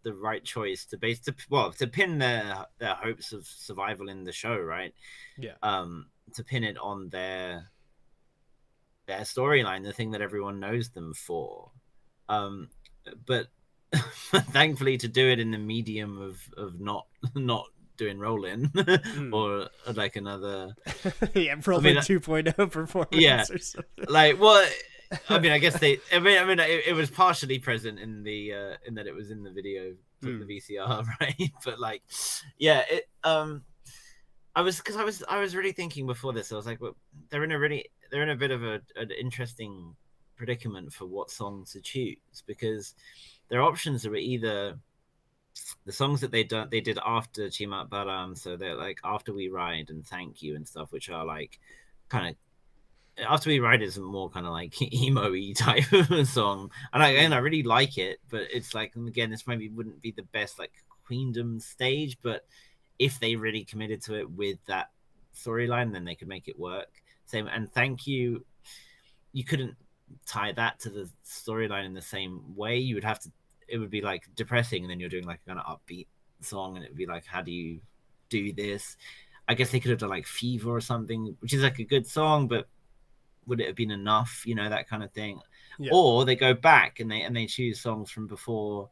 right choice to pin their hopes of survival in the show, right? Yeah. To pin it on their storyline, the thing that everyone knows them for. But thankfully to do it in the medium of not doing roll-in or like another roll-in 2.0 performance or something. Like what I mean, I guess it was partially present in the in that it was in the video, the VCR, right? But like, yeah, it I was really thinking before this. I was like, well, they're in a bit of an interesting predicament for what song to choose, because their options are either the songs that they did after Chimat Baram, so they're like After We Ride and Thank You and stuff, which are like kind of After We Ride is more kind of like emo-y type of song, and I really like it, but it's like, again, this maybe wouldn't be the best like Queendom stage, but if they really committed to it with that storyline, then they could make it work. Same, and Thank You, you couldn't tie that to the storyline in the same way. You would have to, it would be like depressing, and then you're doing like a kind of upbeat song, and it would be like, how do you do this? I guess they could have done like Fever or something, which is like a good song, but would it have been enough? You know, that kind of thing. Yeah. Or they go back and they choose songs from before,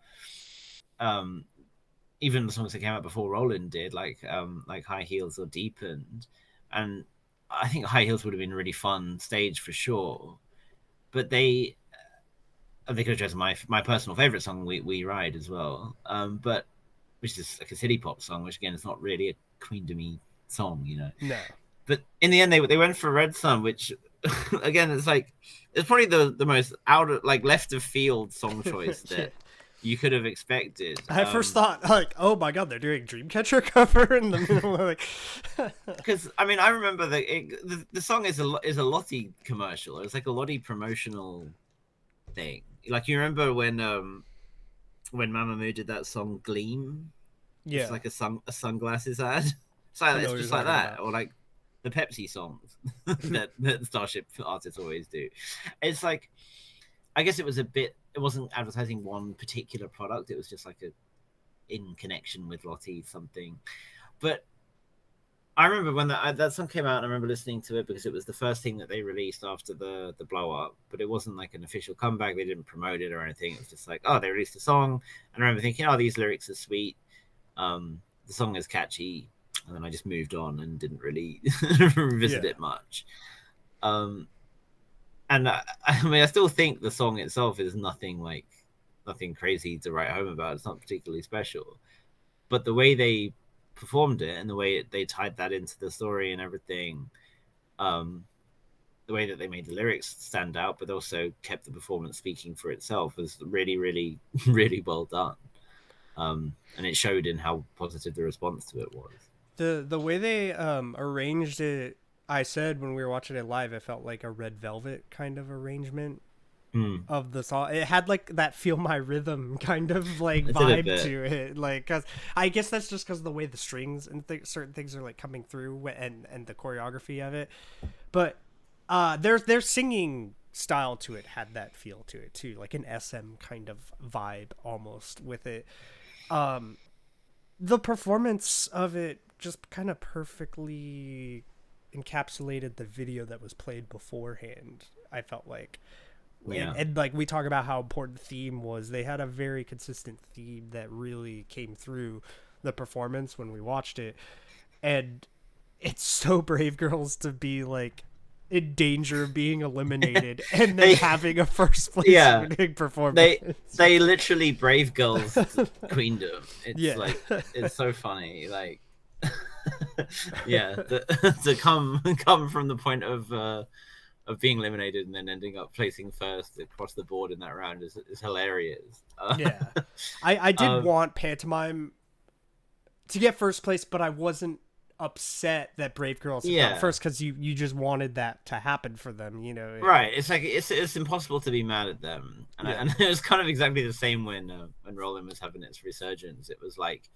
even the songs that came out before Roland did, like High Heels or Deepened. And I think High Heels would have been a really fun stage for sure. But they could have chosen my personal favorite song, We Ride, as well. But which is like a city pop song, which again is not really a Queendom-y song, you know. No. But in the end, they went for Red Sun, which again, it's probably the most out of, like, left of field song choice that you could have expected. I first thought, like, oh my god, they're doing Dreamcatcher cover in the middle of, like, because I mean, I remember the song is a Lottie commercial. It was like a Lottie promotional thing. Like, you remember when Mamamoo did that song Gleam? Yeah, it's like a sunglasses ad. It's just like that, about. Or like the Pepsi songs that Starship artists always do. It's like, I guess it wasn't advertising one particular product. It was just like in connection with Lottie something. But I remember when that song came out, and I remember listening to it because it was the first thing that they released after the blow up. But it wasn't like an official comeback. They didn't promote it or anything. It was just like, oh, they released a song. And I remember thinking, oh, these lyrics are sweet. The song is catchy. And then I just moved on and didn't really revisit it much. And I mean, I still think the song itself is nothing crazy to write home about. It's not particularly special, but the way they performed it and the way they tied that into the story and everything, the way that they made the lyrics stand out, but also kept the performance speaking for itself, was really, really, really well done. And it showed in how positive the response to it was. The way they arranged it, I said when we were watching it live, it felt like a Red Velvet kind of arrangement of the song. It had like that Feel My Rhythm kind of like vibe to it. Like, cause I guess that's just because of the way the strings and certain things are like coming through, and the choreography of it. But their singing style to it had that feel to it too, like an SM kind of vibe almost with it. The performance of it just kind of perfectly encapsulated the video that was played beforehand. I felt like Yeah. And like we talk about how important the theme was, they had a very consistent theme that really came through the performance when we watched it. And it's so Brave Girls to be like in danger of being eliminated and then having a first place winning performance. They literally Brave Girls Queendom. It's like, it's so funny. Like, to come from the point of being eliminated and then ending up placing first across the board in that round is hilarious. I did want Pantomime to get first place, but I wasn't upset that Brave Girls got first, because you just wanted that to happen for them, you know. Right. It's like it's impossible to be mad at them, and it was kind of exactly the same when Roland was having its resurgence. It was like,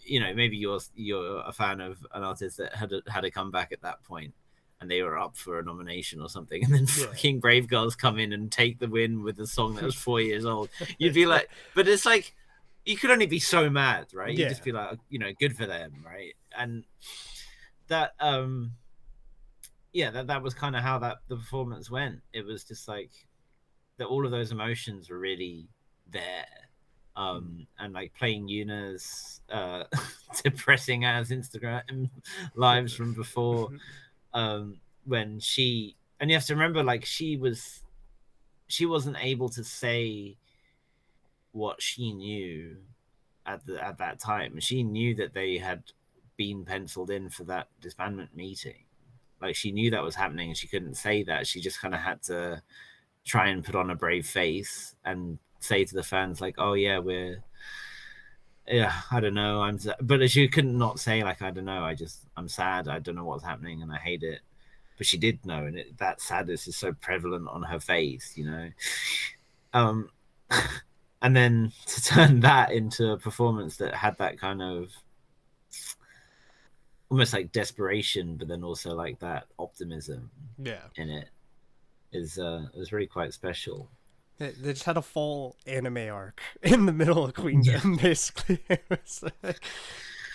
you know, maybe you're a fan of an artist that had a comeback at that point, and they were up for a nomination or something, and then fucking Brave Girls come in and take the win with a song that was 4 years old. You'd be like, but it's like, you could only be so mad, right? You'd just be like, you know, good for them, right? And that, that was kind of how the performance went. It was just like that all of those emotions were really there. And like playing Yuna's depressing ass Instagram lives from before, when she, and you have to remember, like, she wasn't able to say what she knew at that time. She knew that they had been penciled in for that disbandment meeting. Like, she knew that was happening, and she couldn't say that. She just kind of had to try and put on a brave face and say to the fans, like, oh yeah, I don't know, but she couldn't not say, like, I don't know, I'm sad, I don't know what's happening and I hate it. But she did know, and that sadness is so prevalent on her face, you know. And then to turn that into a performance that had that kind of almost like desperation, but then also like that optimism in it was really quite special. They just had a full anime arc in the middle of Queendom, basically. It was like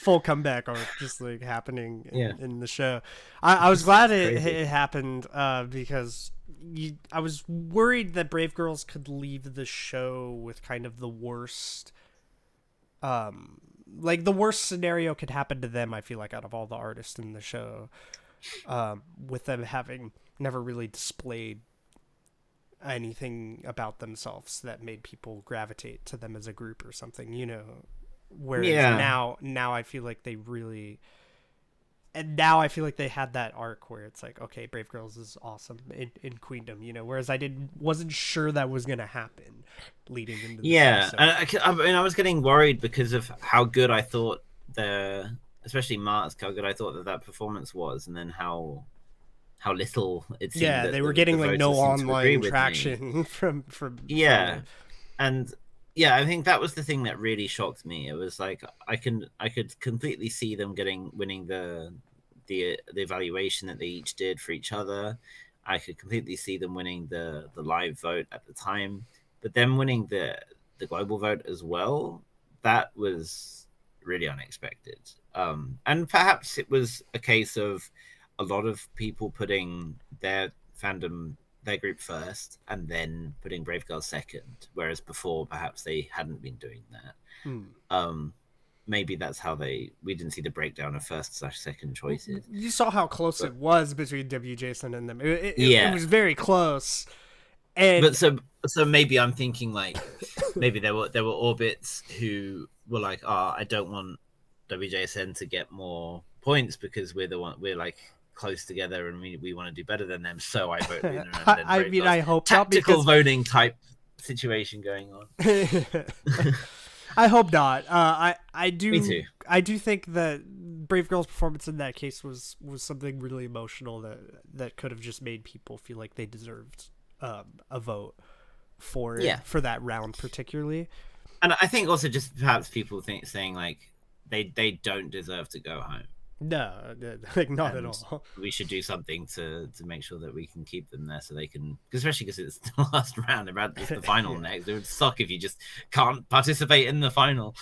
full comeback arc just like happening in the show. I was glad it happened, because I was worried that Brave Girls could leave the show with kind of the worst, like the worst scenario could happen to them, I feel like, out of all the artists in the show, with them having never really displayed anything about themselves that made people gravitate to them as a group or something, you know. Whereas now I feel like they really, and now I feel like they had that arc where it's like, okay, Brave Girls is awesome in Queendom, you know. Whereas I wasn't sure that was gonna happen leading into this episode. And I was getting worried because of how good I thought especially Mark's, how good I thought that performance was, and then how little it seemed. Yeah, they were getting like no online traction from and I think that was the thing that really shocked me. It was like I could completely see them winning the evaluation that they each did for each other. I could completely see them winning the live vote at the time, but them winning the global vote as well, that was really unexpected. And perhaps it was a case of a lot of people putting their fandom, their group first, and then putting Brave Girls second, whereas before perhaps they hadn't been doing that. Maybe that's how we didn't see the breakdown of first/second choices. You saw how close it was between WJSN and them. It was very close. And so maybe I'm thinking like maybe there were orbits who were like, I don't want WJSN to get more points because we're like close together and we want to do better than them, so I vote Loona. I hope tactical not, voting type situation going on. I hope not. I do. Me too. I do think that Brave Girls' performance in that case was something really emotional that could have just made people feel like they deserved a vote for that round particularly. And I think also just perhaps people saying like they don't deserve to go home. No, like not at all. We should do something to make sure that we can keep them there, so they can, especially because it's the last round. It's the final next. It would suck if you just can't participate in the final.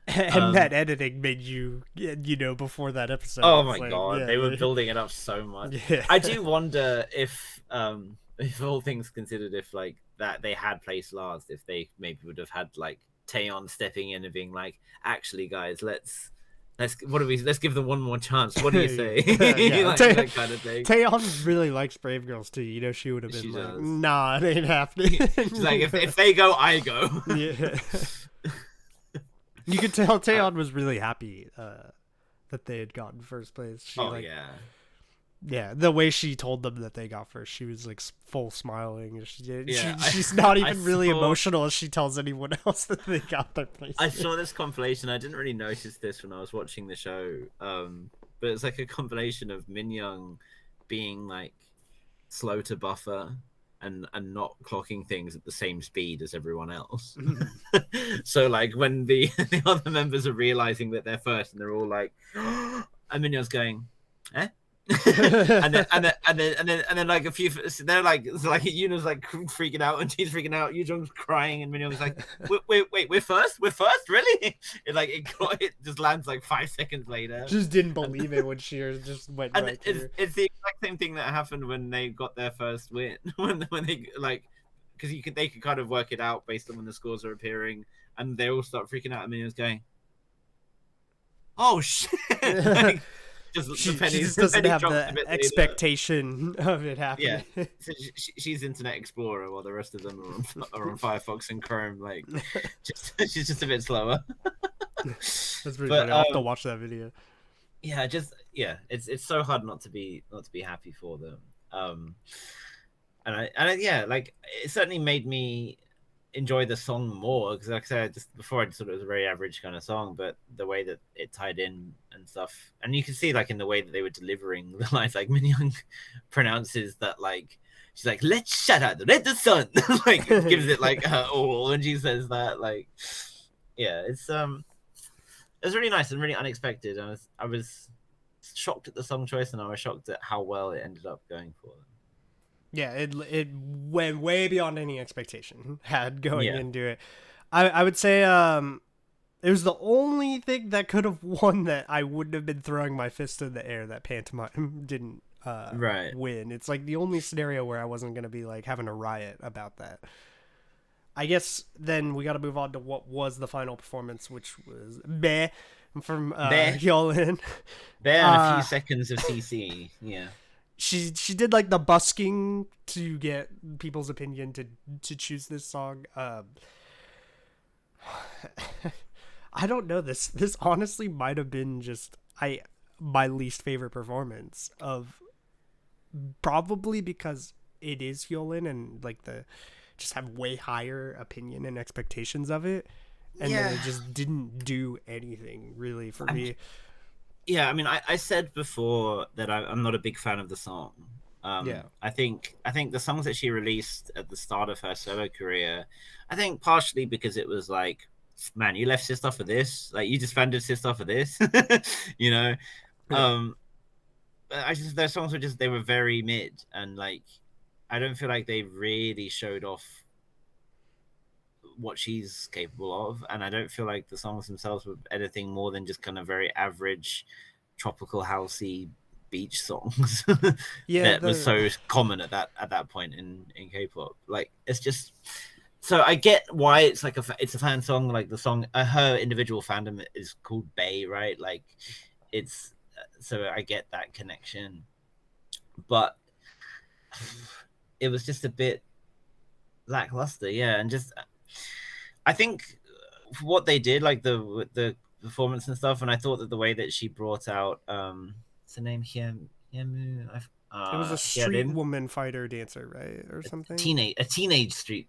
And that editing made you before that episode. Oh my god, they were building it up so much. Yeah. I do wonder if if all things considered, if like that they had placed last, if they maybe would have had like Taeyeon stepping in and being like, actually, guys, let's let's give them one more chance. What do you say? Yeah, like, that kind of thing. Taeyeon really likes Brave Girls too. You know, she would have been like, does. nah, it ain't happening. She's like, if they go, I go. Yeah. You could tell Taeyeon was really happy that they had gotten first place. She, yeah, the way she told them that they got first, she was like full smiling. She's not even really emotional as she tells anyone else that they got their place. I saw this compilation. I didn't really notice this when I was watching the show, but it's like a compilation of Minyoung being like slow to buffer and not clocking things at the same speed as everyone else. So like when the other members are realizing that they're first and they're all like, and Minyoung's going, eh? and then like a few, they're like Yuna's like freaking out and she's freaking out. Yujong's crying and Minyoung's like, wait, we're first, really? It just lands like 5 seconds later. Just didn't believe it when she just went. And right it's the exact same thing that happened when they got their first win. when they like, because they could kind of work it out based on when the scores are appearing, and they all start freaking out. And Minyoung's going, oh shit. Like, she just doesn't have the expectation of it happening. Yeah, so she's Internet Explorer while the rest of them are on Firefox and Chrome. Like, she's just a bit slower. That's pretty funny. I'll have to watch that video. Yeah, it's so hard not to be happy for them. And like it certainly made me enjoy the song more, because like I said just before, I just thought it was a very average kind of song, but the way that it tied in and stuff, and you can see like in the way that they were delivering the lines, like Minyoung pronounces that, like she's like, let's shut out the red the sun. Like gives it like her all, and she says that, like, yeah, it was really nice and really unexpected. I was shocked at the song choice, and I was shocked at how well it ended up going for them. Yeah, it went way beyond any expectation had going into it. I would say it was the only thing that could have won that I wouldn't have been throwing my fist in the air that Pantomime didn't win. It's like the only scenario where I wasn't going to be like having a riot about that. I guess then we got to move on to what was the final performance, which was Bae from Hyolyn. Bae and a few seconds of CC, yeah. She did like the busking to get people's opinion to choose this song. I don't know, this honestly might have been just my least favorite performance of, probably because it is Hyolyn and like just have way higher opinion and expectations of it, and then it just didn't do anything really for me. Yeah, I mean, I said before that I'm not a big fan of the song. I think the songs that she released at the start of her solo career, I think partially because it was like, man, you left Sister for this, like you disbanded Sister for this, you know. Their songs were they were very mid, and like I don't feel like they really showed off what she's capable of, and I don't feel like the songs themselves were anything more than just kind of very average tropical housey beach songs that was so common at that point in K-pop. Like, it's just, so I get why it's like it's a fan song. Like the song, her individual fandom is called Bae, right? Like it's, so I get that connection, but it was just a bit lackluster, and just I think what they did, like the performance and stuff, and I thought that the way that she brought out what's her name, Hyemu, it was a street woman fighter dancer, right, or something, a teenage street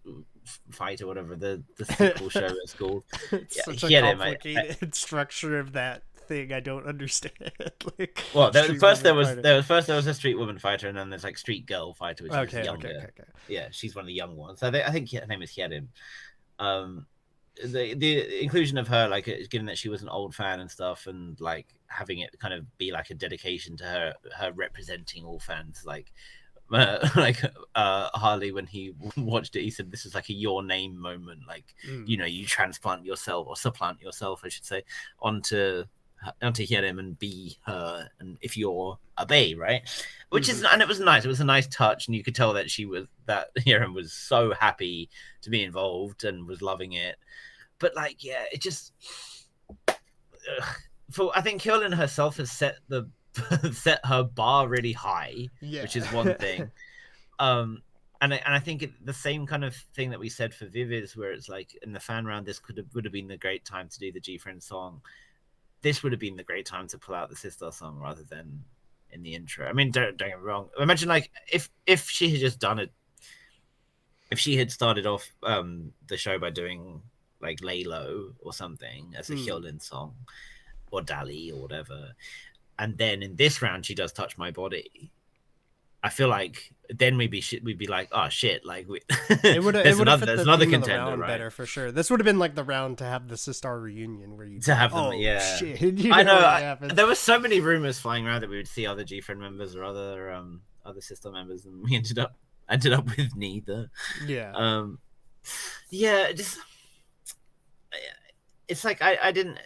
fighter, whatever the sequel show is called. It's such a complicated structure of that thing. I don't understand. Like, well, there was a street woman fighter, and then there's like street girl fighter, which is younger. Okay. Yeah, she's one of the young ones. So I think her name is Hyolyn. The inclusion of her, like, given that she was an old fan and stuff, and like having it kind of be like a dedication to her representing all fans, like Harley, when he watched it, he said this is like a your name moment, like you know, you transplant yourself, or supplant yourself I should say, onto onto Hyolyn and be her, and if you're a bae, right? Which Mm-hmm. is, and it was nice. It was a nice touch, and you could tell that Hyolyn was so happy to be involved and was loving it. But like, yeah, it just for I think Hyolyn herself has set her bar really high, Yeah. which is one thing. Um, and I think the same kind of thing that we said for Viviz, where it's like in the fan round, this would have been the great time to do the G Friend song. This would have been the great time to pull out the sister song rather than in the intro. I mean, don't get me wrong. Imagine like if she had just done it, if she had started off the show by doing like Lay Low or something as a Hyolyn song or Dali or whatever, and then in this round she does Touch My Body. I feel like then we'd be like, oh shit, like it would have fit there's the another theme of the contender, round right? better for sure. This would have been like the round to have the Sistar reunion where you To have them, oh yeah. shit, you I know there were so many rumors flying around that we would see other G Friend members or other sister members, and we ended up with neither. Yeah. Yeah, just it's like I didn't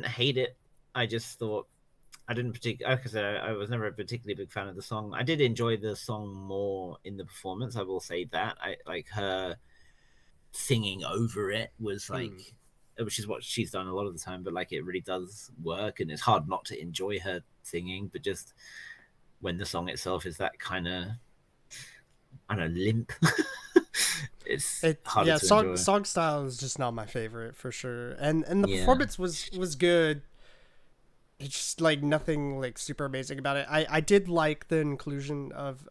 hate it. I just thought I didn't particularly because I was never a particularly big fan of the song. I did enjoy the song more in the performance. I will say that I like her singing over it was like, which is what she's done a lot of the time. But like it really does work, and it's hard not to enjoy her singing. But just when the song itself is that kind of I don't know limp. It's harder to enjoy. Song style is just not my favorite for sure, and the performance was good. It's just like nothing like super amazing about it. I did like the inclusion of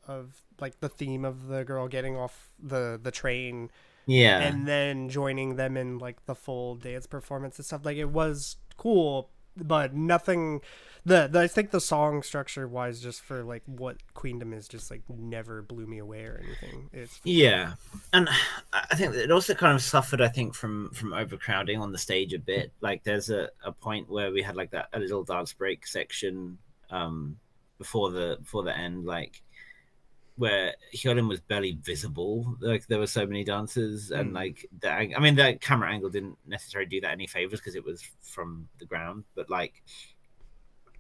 like the theme of the girl getting off the train, and then joining them in like the full dance performance and stuff. Like it was cool, but nothing. I think the song structure wise, just for like what Queendom is, just like never blew me away or anything. It's and I think it also kind of suffered. I think from overcrowding on the stage a bit. Like there's a point where we had like a little dance break section before the end, like where Hyolyn was barely visible. Like there were so many dancers, and like the camera angle didn't necessarily do that any favors because it was from the ground, but like.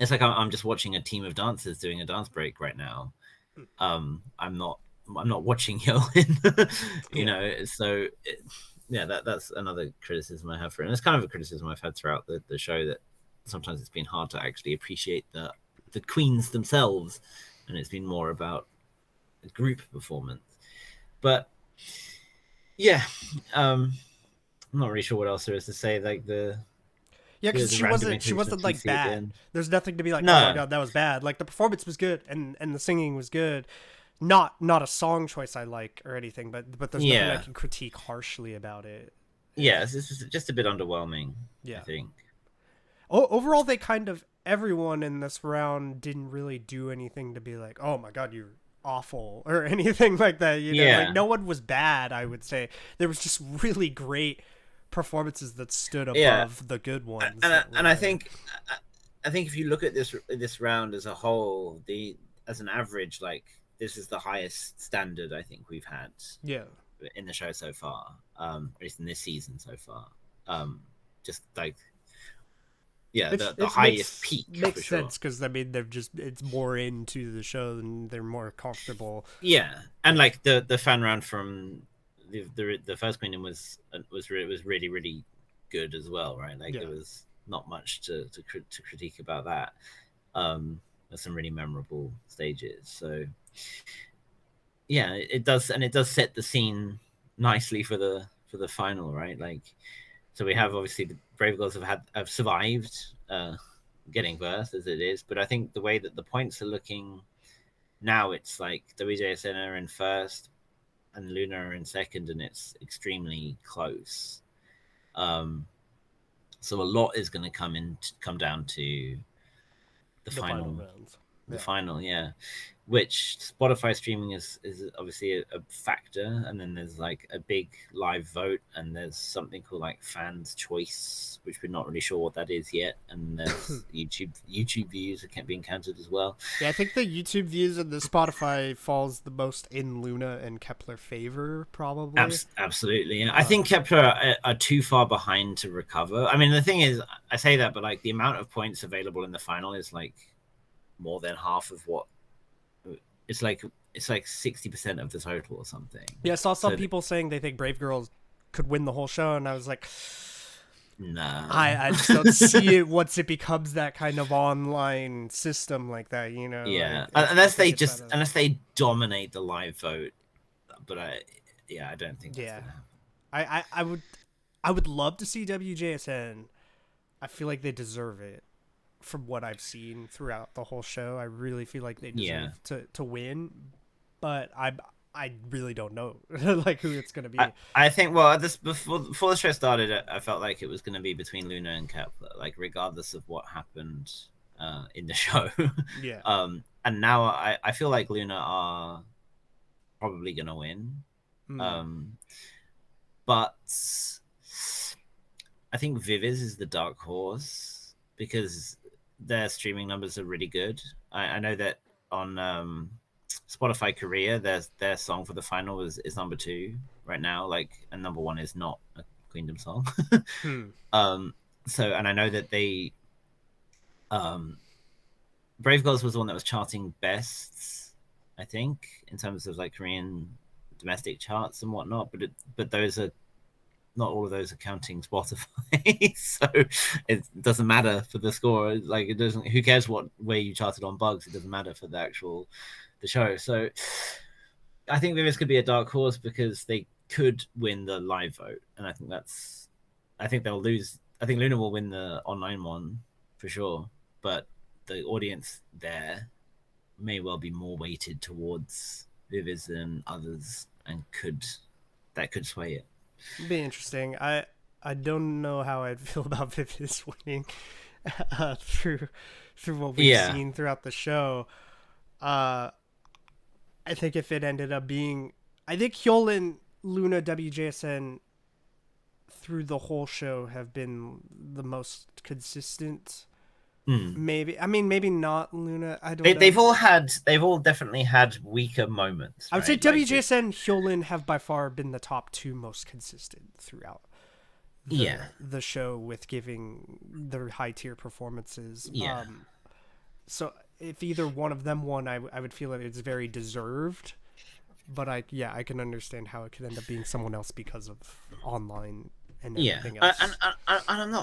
It's like I'm just watching a team of dancers doing a dance break right now. I'm not watching Hyolyn, you know. So that's another criticism I have for it. And it's kind of a criticism I've had throughout the show that sometimes it's been hard to actually appreciate the queens themselves, and it's been more about a group performance. But yeah, I'm not really sure what else there is to say. Like because she wasn't like bad. There's nothing to be like, no. oh my god, that was bad. Like the performance was good and the singing was good. Not a song choice I like or anything, but there's nothing I can critique harshly about it. Yeah, this is just a bit underwhelming. I think. Overall, they kind of everyone in this round didn't really do anything to be like, oh my god, you're awful or anything like that. You know, like no one was bad. I would say there was just really great performances that stood above the good ones. And I think if you look at this round as a whole, as an average, like this is the highest standard I think we've had. In the show so far, at least in this season so far. Just like the highest peak makes sense because I mean it's more into the show and they're more comfortable. And like the fan round from the first Queendom was really really good as well, right? Like there was not much to critique about that. There's some really memorable stages, so it does set the scene nicely for the final, right? Like, so we have obviously the Brave Girls have survived getting birth as it is, but I think the way that the points are looking now, it's like WJSN are in first and Loona are in second, and it's extremely close. So a lot is going to come down to the final rounds. The final, which Spotify streaming is obviously a factor, and then there's like a big live vote, and there's something called like fans choice, which we're not really sure what that is yet, and there's YouTube views that being counted as well. Yeah, I think the YouTube views and the Spotify falls the most in Loona and Kepler favor, probably. Absolutely, yeah. I think Kepler are too far behind to recover. I mean, the thing is, I say that, but like the amount of points available in the final is like more than half of what. It's like 60% of the total or something. Yeah, I saw some people saying they think Brave Girls could win the whole show, and I was like, no, I just don't see it once it becomes that kind of online system like that, you know. Yeah, like, unless they dominate the live vote, but I don't think that's gonna happen. I would love to see WJSN. I feel like they deserve it. From what I've seen throughout the whole show, I really feel like they deserve to win, but I really don't know like who it's gonna be. I think before the show started, I felt like it was gonna be between Loona and Kepler, like regardless of what happened in the show. Yeah. And now I feel like Loona are probably gonna win. But I think Viviz is the dark horse because their streaming numbers are really good. I know that on Spotify Korea, their song for the final is number 2 right now. Like, and number 1 is not a Queendom song. So, and I know that they, Brave Girls was the one that was charting best, I think, in terms of like Korean domestic charts and whatnot. But those are not all of those are counting Spotify, so it doesn't matter for the score. Like, it doesn't. Who cares what way you charted on Bugs? It doesn't matter for the show. So I think Viviz could be a dark horse because they could win the live vote, and I think they'll lose. I think Loona will win the online one for sure, but the audience there may well be more weighted towards Viviz than others, and that could sway it. It'd be interesting. I don't know how I'd feel about Viviz winning through what we've seen throughout the show. I think if it ended up being, I think Hyolyn, Loona, WJSN through the whole show have been the most consistent. Maybe not Loona. I don't know. They've all definitely had weaker moments. I would say WJSN and Hyolyn have by far been the top 2 most consistent throughout the show with giving their high tier performances. So if either one of them won, I would feel like it's very deserved. But I can understand how it could end up being someone else because of online and everything else. And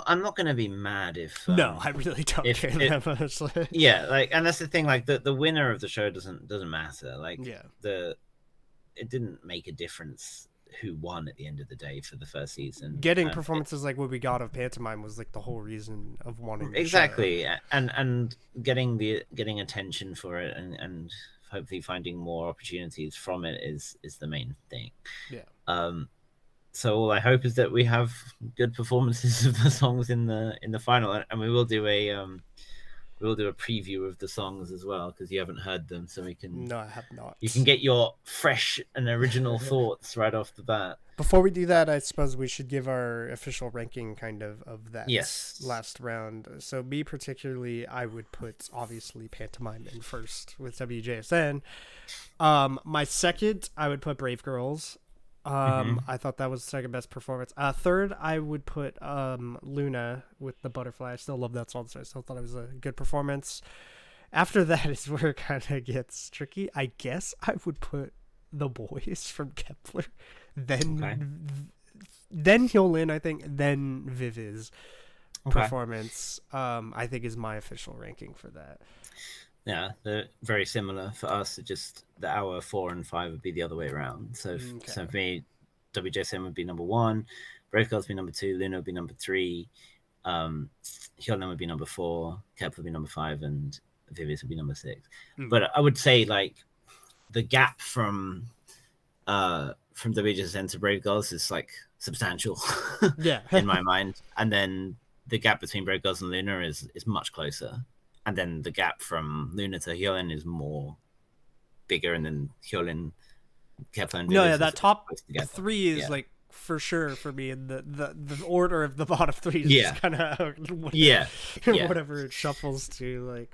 I'm not gonna be mad if no, I really don't care that much. And that's the thing. Like the winner of the show doesn't matter. Like it didn't make a difference who won at the end of the day for the first season. Getting performances like what we got of Pantomime was like the whole reason of wanting exactly, and getting attention for it and hopefully finding more opportunities from it is the main thing. So all I hope is that we have good performances of the songs in the final, and we will do a preview of the songs as well because you haven't heard them, so we can. No, I have not. You can get your fresh and original thoughts right off the bat. Before we do that, I suppose we should give our official ranking kind of that last round. So me particularly, I would put obviously Pantomime in first with WJSN. My second, I would put Brave Girls. I thought that was the second best performance. Third, I would put Loona with the Butterfly. I still love that song, so I still thought it was a good performance. After that is where it kind of gets tricky. I guess I would put the boys from Kepler, then Hyolyn, I think, then Viviz performance. I think is my official ranking for that. Yeah, they're very similar for us. Just the hour 4 and 5 would be the other way around. So, so for me, WJSN would be number 1, Brave Girls would be number 2, Loona would be number 3, Hyolyn would be number 4, Kepler would be number 5, and Viviz would be number 6. But I would say like the gap from WJSN to Brave Girls is like substantial, in my mind. And then the gap between Brave Girls and Loona is much closer. And then the gap from Loona to Hyolyn is more bigger, and then Hyolyn kept on. No, yeah, that top 3 is like for sure for me, and the order of the bottom 3 is just kind of whatever it shuffles to, like.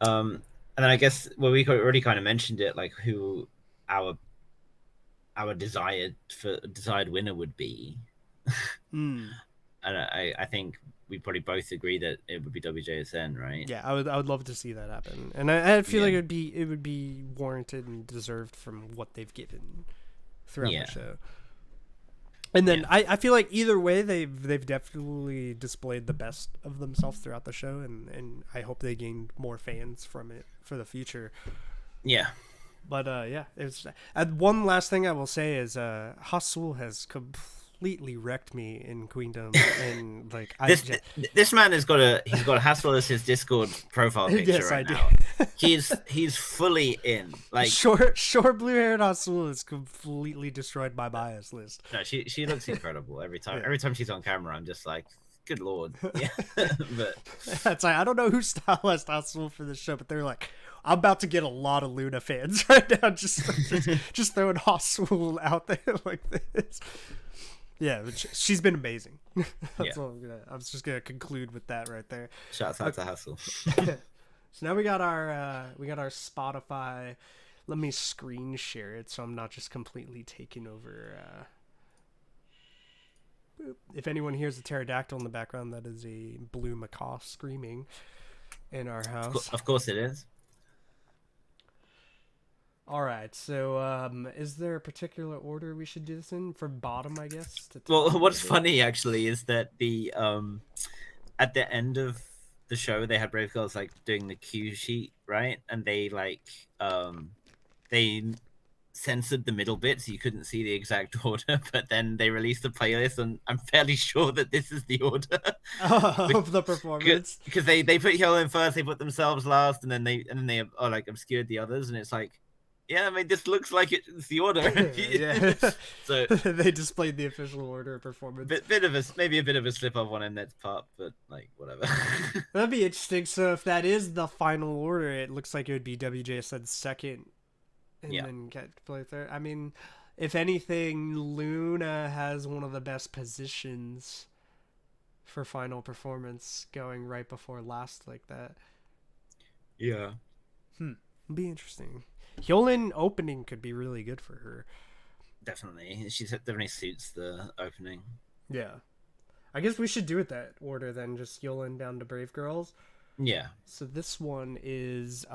And then I guess we already kind of mentioned it, like who our desired winner would be. And I think we probably both agree that it would be WJSN, right? Yeah, I would love to see that happen, and I feel like it would be warranted and deserved from what they've given throughout the show. And then I feel like either way they've definitely displayed the best of themselves throughout the show, and I hope they gain more fans from it for the future. Yeah. But it's one last thing I will say is Hasul has completely wrecked me in Queendom, and like this man has got Hasul as his Discord profile picture. Yes, right now. He's fully in. Like short blue-haired Hasul is completely destroyed my bias list. No, she looks incredible every time. Every time she's on camera, I'm just like, good lord. Yeah, but that's like, I don't know who stylized Hasul for this show, but they're like, I'm about to get a lot of Loona fans right now, just throwing Hasul out there like this. Yeah, she's been amazing. That's all I was just gonna conclude with that right there. Shouts out to Hasul. So now we got our Spotify. Let me screen share it so I'm not just completely taking over. If anyone hears a pterodactyl in the background, that is a blue macaw screaming in our house. Of course it is. All right, so is there a particular order we should do this in? For bottom, I guess? Well, what's funny, actually, is that the at the end of the show, they had Brave Girls, like, doing the cue sheet, right? And they, like, they censored the middle bit so you couldn't see the exact order, but then they released the playlist, and I'm fairly sure that this is the order of the performance. Because they put Hyolyn first, they put themselves last, and then they like obscured the others, and it's like, yeah, I mean, this looks like it's the order. Yeah. So they displayed the official order of performance. Maybe a bit of a slip up on Mnet's part, but like whatever. That'd be interesting. So if that is the final order, it looks like it would be WJSN's second, and then get play third. I mean, if anything, Loona has one of the best positions for final performance, going right before last like that. Yeah. It'd be interesting. Hyolyn opening could be really good for her. Definitely. She definitely suits the opening. Yeah. I guess we should do it that order then, just Hyolyn down to Brave Girls. Yeah. So this one is,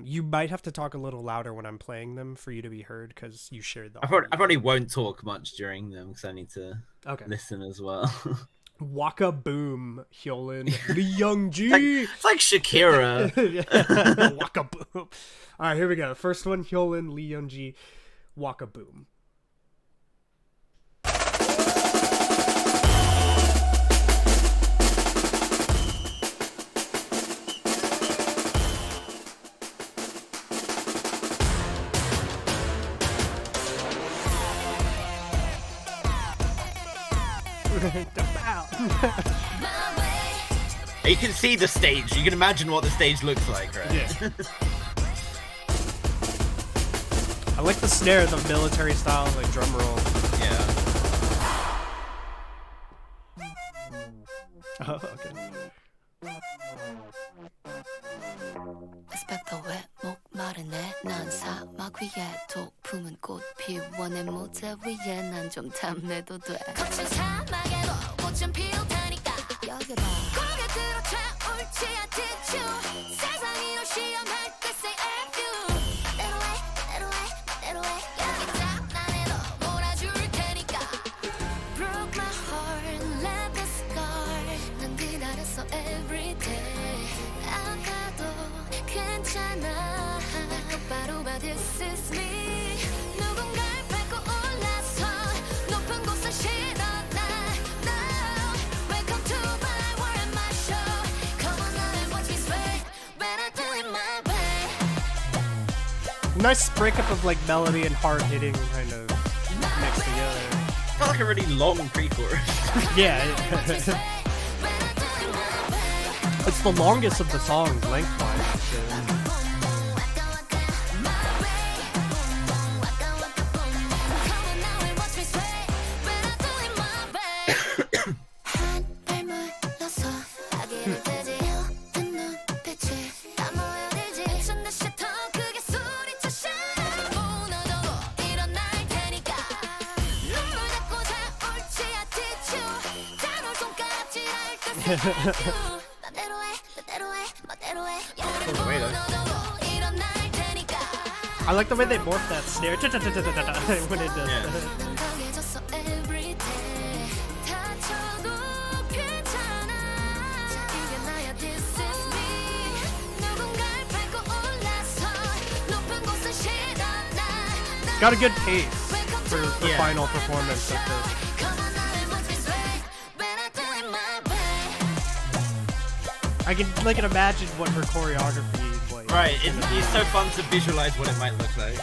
you might have to talk a little louder when I'm playing them for you to be heard, because you shared the I probably won't talk much during them, because I need to listen as well. Waka Boom, Hyolyn, Lee Young-ji. It's like Shakira. Waka Boom. All right, here we go. First one, Hyolyn, Lee Young-ji, Waka Boom. You can see the stage. You can imagine what the stage looks like, right? Yeah. I like the snare, the military style, like drum roll. Yeah. Oh, okay. Nice breakup of like melody and hard hitting kind of mixed together. Felt like a really long pre-chorus. Yeah. It's the longest of the songs lengthwise. So. I like the way they morph that snare when it does. Got a good pace for final performance like this. I can imagine what her choreography is like. Right, it's so fun to visualize what it might look like.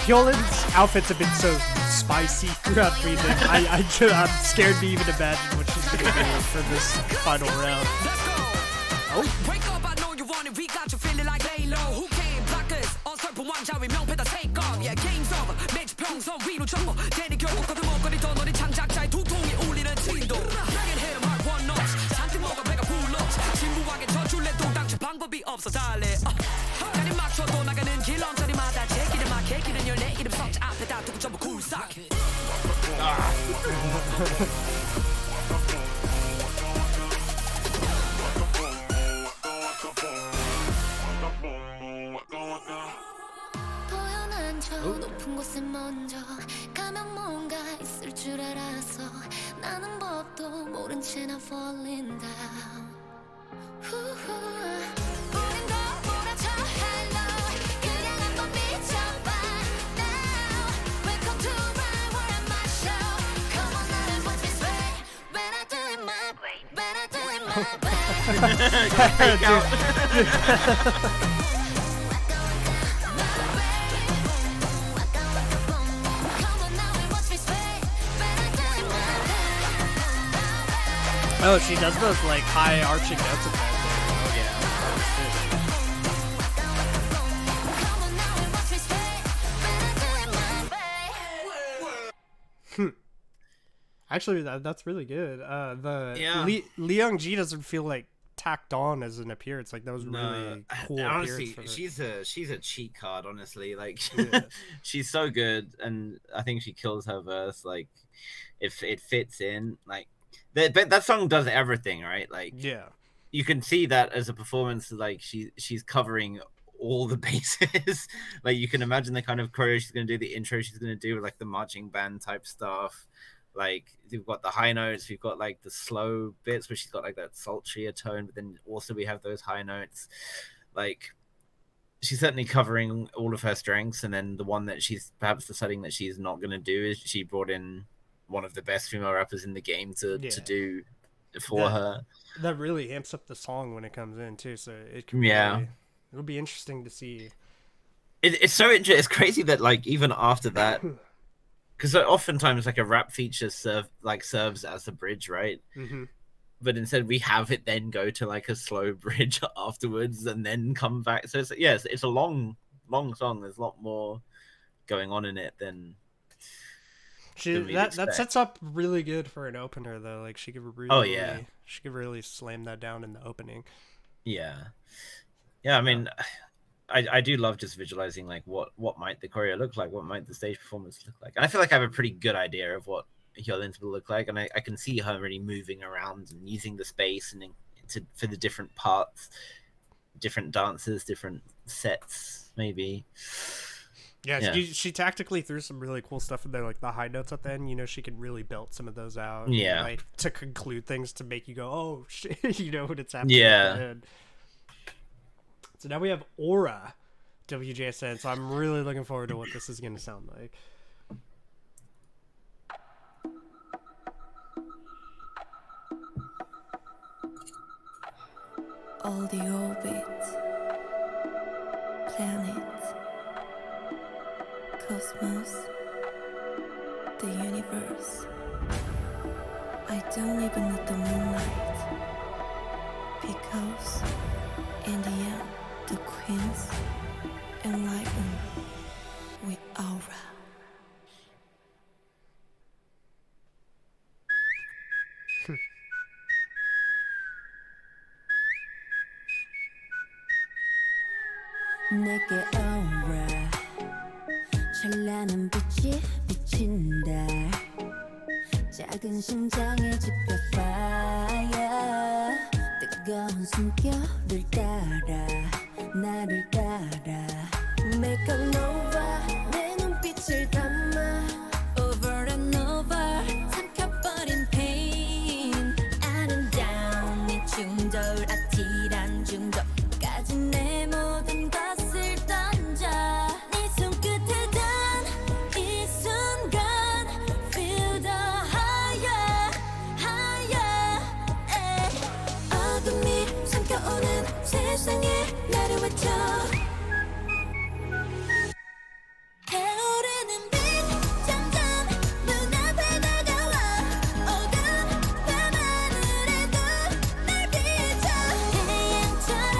Hyolyn's outfits have been so spicy throughout Queendom. I'm scared to even imagine what she's gonna do for this final round. Oh. Wake up, I know you want it. We got you feeling like Laylo. Who came blockers? On certain one shall we melt with a take off. Yeah, game's over. Match 평선 위로 접어. 대니 결국 거듭 먹거리 더 너네 창작자의 두통이 울리는 진도. 나겐 해름 hard one notch. 잔뜩 먹어 배가 불러. 진부하게 져줄래 동당치 방법이 없어 달래. 가리 맞춰도 나가는 길 엉터리마다 제기를 막 개기는 열내 이름 석자 앞에다 두고 전부 굴삭해. 높은 곳에 먼저 가면 뭔가 있을 줄 알았어. 나는 법도 모른 채나 falling down. 우린 더 몰아쳐 hello. 그냥 한번 비춰봐 now. Welcome to my world and my show. Come on now and watch me sway. When I do it my way, when I do it my way. Oh, she does those like high arching notes at that. Oh, yeah. Actually, that's really good. Lee Young-ji doesn't feel like tacked on as an appearance. Like that was really cool. Honestly, she's a cheat card. Honestly, like she's so good, and I think she kills her verse. Like if it fits in, like. That song does everything, right? Like, you can see that as a performance. Like she's covering all the bases. Like you can imagine the kind of choreo she's gonna do, the intro she's gonna do, like the marching band type stuff. Like we've got the high notes, we've got like the slow bits where she's got like that sultrier tone, but then also we have those high notes. Like she's certainly covering all of her strengths, and then the one that she's perhaps deciding that she's not gonna do is she brought in one of the best female rappers in the game to do for her. That really amps up the song when it comes in too. So it can it'll be interesting to see. It's so interesting. It's crazy that like even after that, because oftentimes like a rap feature serves as a bridge, right? Mm-hmm. But instead we have it then go to like a slow bridge afterwards and then come back. So it's a long song. There's a lot more going on in it than. That sets up really good for an opener though. Like she could really, she could really slam that down in the opening. Yeah. I mean, I do love just visualizing like what might the choreo look like, what might the stage performance look like, and I feel like I have a pretty good idea of what Hyolyn's will look like, and I can see her really moving around and using the space and for the different parts, different dances, different sets, maybe. Yeah, she tactically threw some really cool stuff in there, like the high notes at the end. You know, she could really belt some of those out. Yeah. Like, to conclude things to make you go, oh, shit, you know, when it's happening. Yeah. So now we have Aura, WJSN. So I'm really looking forward to what this is going to sound like. All the orbits, planets, cosmos, the universe. I don't even need the moonlight, because in the end, the queens enlighten with aura. 내게 오라 찬란한 빛이 비친다 작은 심장에 집혀 fire 뜨거운 숨결을 따라 나를 따라 Make a nova 내 눈빛을 담아 Over and over 삼켜버린 pain 아름다운 네 충돌 아찔한 중독까지 내 모든 것을 던져 네 손끝에 단 이 순간 Feel the higher higher 어둠이 삼켜오는 세상에 나를 외쳐 타오르는 빛 점점 눈앞에 다가와 어두운 밤하늘에도 날 비춰 태양처럼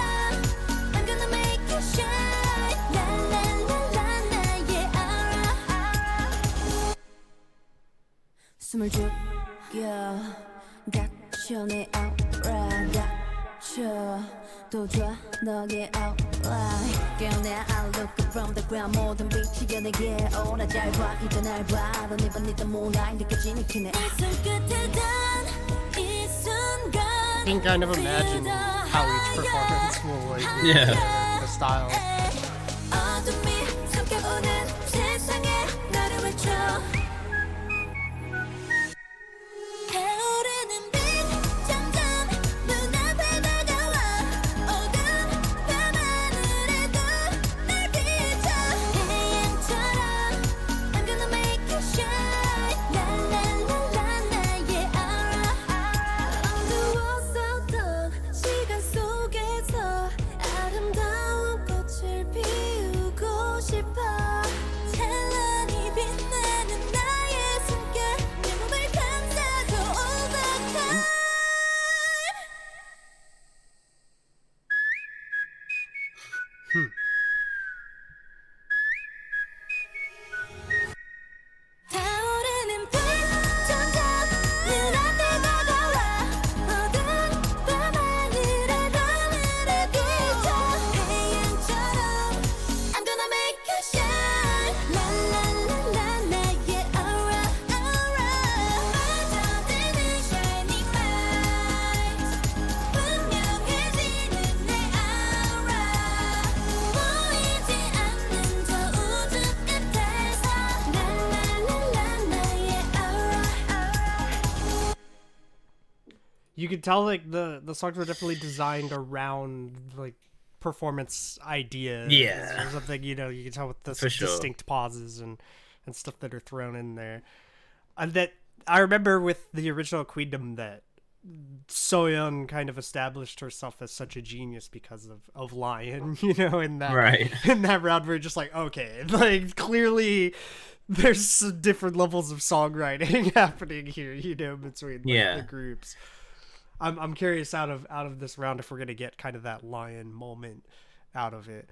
I'm gonna make you shine 라라라라 나의 aura 숨을 죽여 갇혀 내 aura 갇혀 또 좋아 너의 outline 깨어내 I look up from the ground 모든 빛이 내게 오라 잘 봐 이제 날 봐 넌 이번 네가 moonlight 느껴지니 그네 이 손끝에 단이 순간 I can kind of imagine how each performance will like the style. 어둠이 삼켜오는 세상에 나를 외쳐 타오르는 빛 점점 눈앞에 다가와 어두운 밤하늘에도 날 비춰 태양처럼 I'm gonna make you shine 라라라라 나의 aura 어두웠었던 시간 속에서 아름다운 꽃을 피우고 싶어 찬란히 빛나는 나의 숨결 내 몸을 감싸줘 all the time 타오르는 빛 점점 눈앞에 다가와 어두운 밤하늘에도 나를 비춰 태양처럼 I'm gonna make you shine 라라라라 나의 aura aura 빠져드는 shining light 분명해지는 내 aura 보이지 않는 저 우주 끝에서 라라라라 나의 aura You could tell like the songs were definitely designed around like performance ideas Yeah. or something, you know, you can tell with the For sure. distinct pauses and stuff that are thrown in there. And that I remember with the original Queendom that Soyeon kind of established herself as such a genius because of Lion, you know, in that Right. in that round where you're just like, okay, like clearly there's some different levels of songwriting happening here, you know, between like, the groups. I'm curious out of this round if we're gonna get kind of that Lion moment out of it.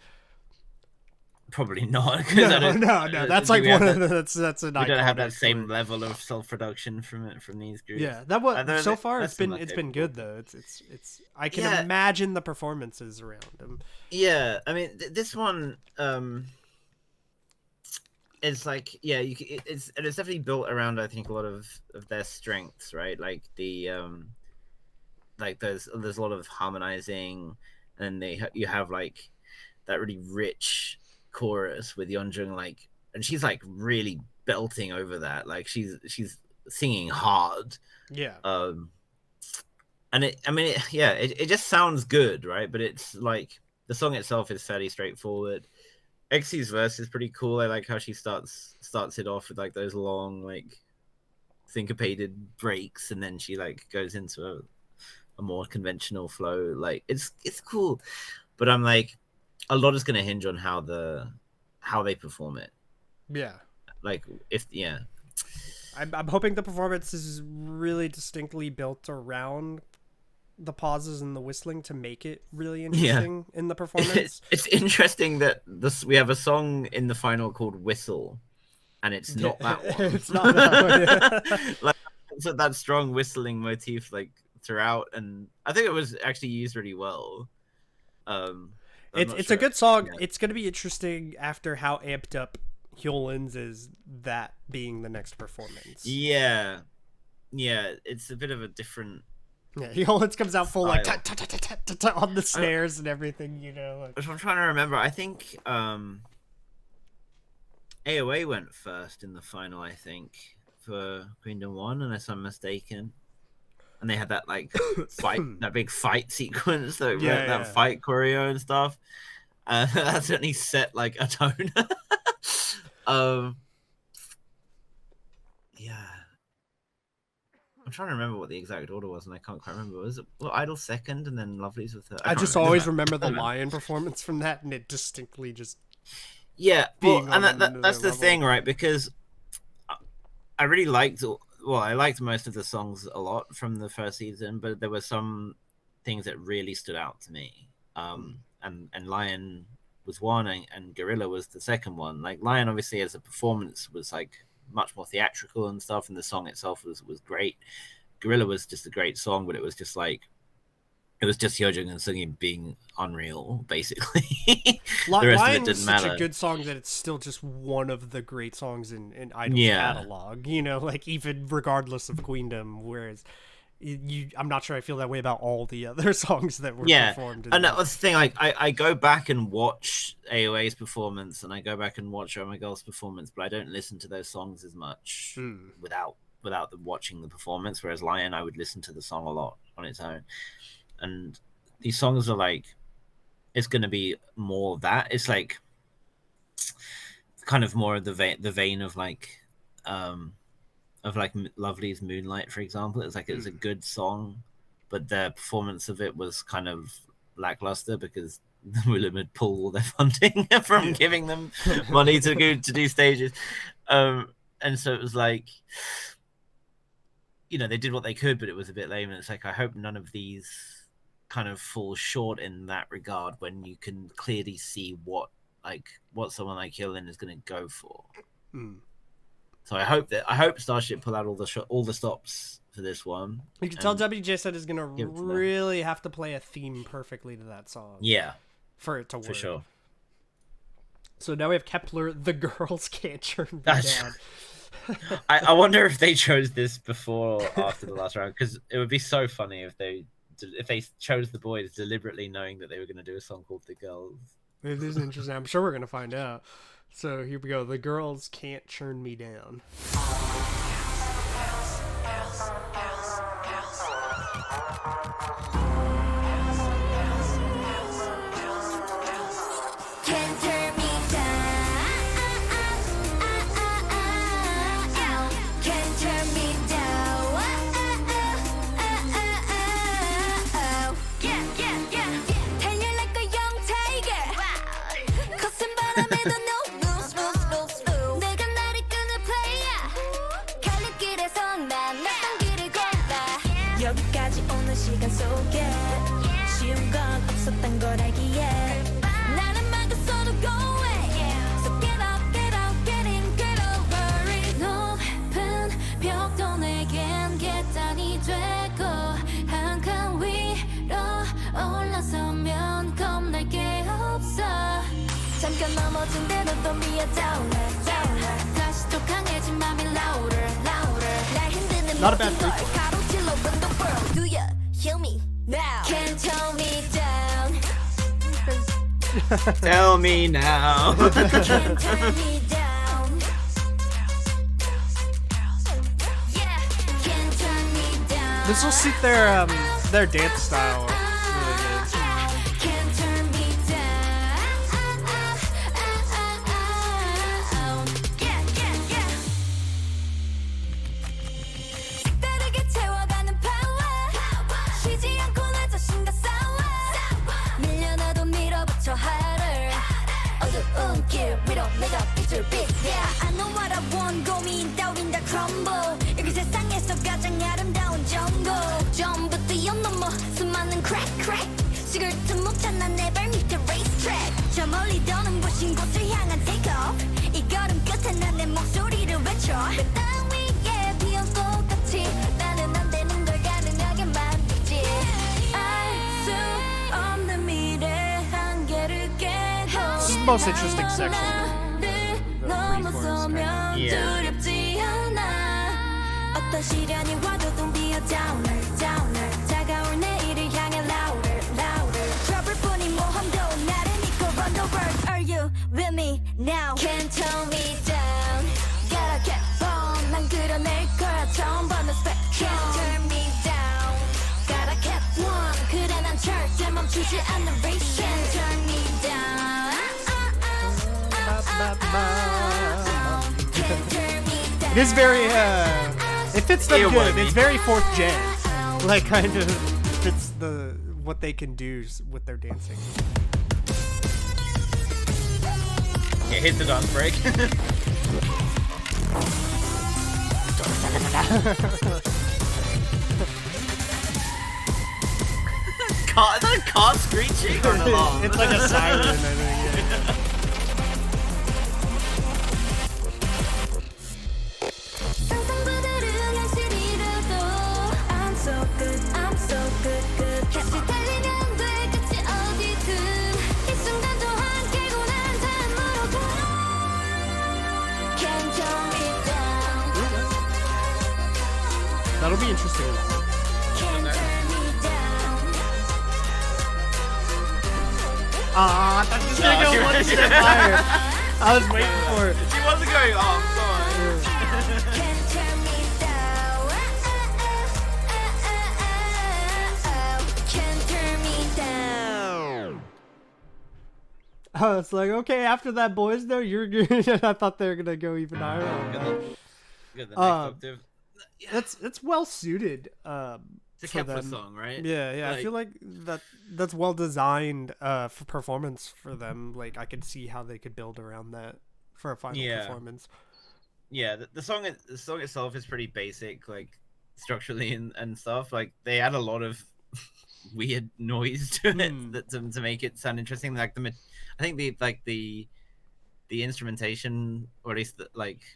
Probably not. 'Cause No. That's like one of the, that's an. We don't have that iconic same for- level of self-production from these groups. Yeah, that was so far. that's It's been capable. good though. It's. I can Yeah. imagine the performances around them. Yeah, I mean this one, it's like it's definitely built around I think a lot of their strengths, right? Like the like there's a lot of harmonizing, and you have like that really rich chorus with Yeonjung, like, and she's like really belting over that, like she's singing hard. Yeah. And it just sounds good, right? But it's like the song itself is fairly straightforward. Xy's verse is pretty cool. I like how she starts it off with like those long like syncopated breaks, and then she like goes into a more conventional flow. Like it's cool, but I'm like, a lot is going to hinge on how they perform it. Yeah. Like I'm hoping the performance is really distinctly built around the pauses and the whistling to make it really interesting in the performance. It's interesting that we have a song in the final called Whistle, and it's not that one. It's not that one. Like, so that strong whistling motif like throughout, and I think it was actually used really well. It's a good song. Yeah. It's going to be interesting after how amped up Hyolyn's is, that being the next performance. Yeah, it's a bit of a different. Yeah, Hyolyn's comes out full style. Like on the snares and everything, you know. Like... I'm trying to remember. I think AOA went first in the final, I think, for Queendom 1, unless I'm mistaken. And they had that like fight, that big fight sequence, that fight choreo and stuff. That certainly set like a tone. Yeah. I'm trying to remember what the exact order was, and I can't quite remember. Was it Idol second, and then Lovelyz with her? I just always remember the Lion performance from that, and it distinctly just. Yeah, well, and that's the thing, right? Because I really liked. Well, I liked most of the songs a lot from the first season, but there were some things that really stood out to me. And Lion was one, and Gorilla was the second one. Like Lion, obviously, as a performance, was like much more theatrical and stuff, and the song itself was great. Gorilla was just a great song, but it was just like it was just Hyojung and Seungin being unreal, basically. The rest Lion of it didn't matter. Such a good song that it's still just one of the great songs in Idol's catalog. You know, like even regardless of Queendom, whereas I'm not sure I feel that way about all the other songs that were performed. And that was the thing. Like I go back and watch AOA's performance, and I go back and watch Oh My Girl's performance, but I don't listen to those songs as much without watching the performance. Whereas Lion, I would listen to the song a lot on its own. And these songs are like, it's going to be more of that. It's like kind of more of the vein of like Lovelyz Moonlight, for example. It's like, it's a good song, but the performance of it was kind of lackluster because the William had pulled all their funding from giving them money to go to do stages. And so it was like, you know, they did what they could, but it was a bit lame. And it's like, I hope none of these kind of fall short in that regard when you can clearly see what someone like Hyolyn is going to go for. So I hope Starship pull out all the stops for this one. You can tell WJSN is going to really have to play a theme perfectly to that song. Yeah, for it to work. For sure. So now we have Kepler. The Girls Can't Turn Me Down. I wonder if they chose this before or after the last round, because it would be so funny if they chose the boys deliberately knowing that they were going to do a song called The Girls. It is interesting. I'm sure we're going to find out. So here we go. The Girls Can't Turn Me Down. Not a bad freak. Do ya hear me now? Can't tell me down. Tell me now. Can't turn me down. Yeah, can't turn me down. This will suit their dance style really good. Can't turn me down. Yeah. 다르게 채워가는 power. 쉬지 않고 나 자신과 싸워. 밀려나도 밀어붙여 harder. 어두운 길 위로 내가 빛을 빛. Yeah, I know what I want. 고민 따윈 다 crumble. 여기 세상에서 가장 아름다운 정보. 전부 뛰어넘어 수많은 crack. 식을 틈 못찬 내 발밑에 racetrack. 저 멀리 떠는 부신 곳을 향한 take off. 이 걸음 끝에 난 내 목소리를 외쳐. 땅 위에 피어꽃 같이 나는 안 되는 걸 가능하게 만들지. 알 수 없는 미래 한계를 most interesting section. The pre-chorus kind of. Yeah. 어떤 시련이 와도 don't be a downer, downer. 다가올 내일을 향해 louder, louder. trouble 뿐인 모험도 나를 믿고 run the world. Are you with me now? Can't tell me down. Gotta get on. 난 그려낼 거야 처음 보는 spec. Can't turn me down. Gotta get one. 그래 난 절대 멈추지 않는 race. Can't turn me down. Can't turn me down. It is very it fits them good. It's very 4th gen. Like kind of fits the what they can do with their dancing. Yeah, hit the dance break. Is that a car screeching or an alarm? It's like a siren, I think. Yeah. I'm so good, I'm so good, good. 같이 달리면 돼, 끝이 어디든. 이 순간도 함께고 난 삶으로 Can't turn me down. That'll be interesting. Can't turn me down. Ah, I thought she was gonna go one step higher. I was waiting for it. She wasn't going off, go on. Can't turn me down. Can't turn me down. I was like, okay, after that, boys, though, you're good. I thought they were gonna go even higher. Good, the next octave. It's well suited. It's a Kepler song, right? Yeah. I feel like that's well designed for performance for them. Like I could see how they could build around that for a final performance. Yeah, the song itself is pretty basic, like structurally and stuff. Like they add a lot of weird noise to it to make it sound interesting. Like I think the instrumentation, or at least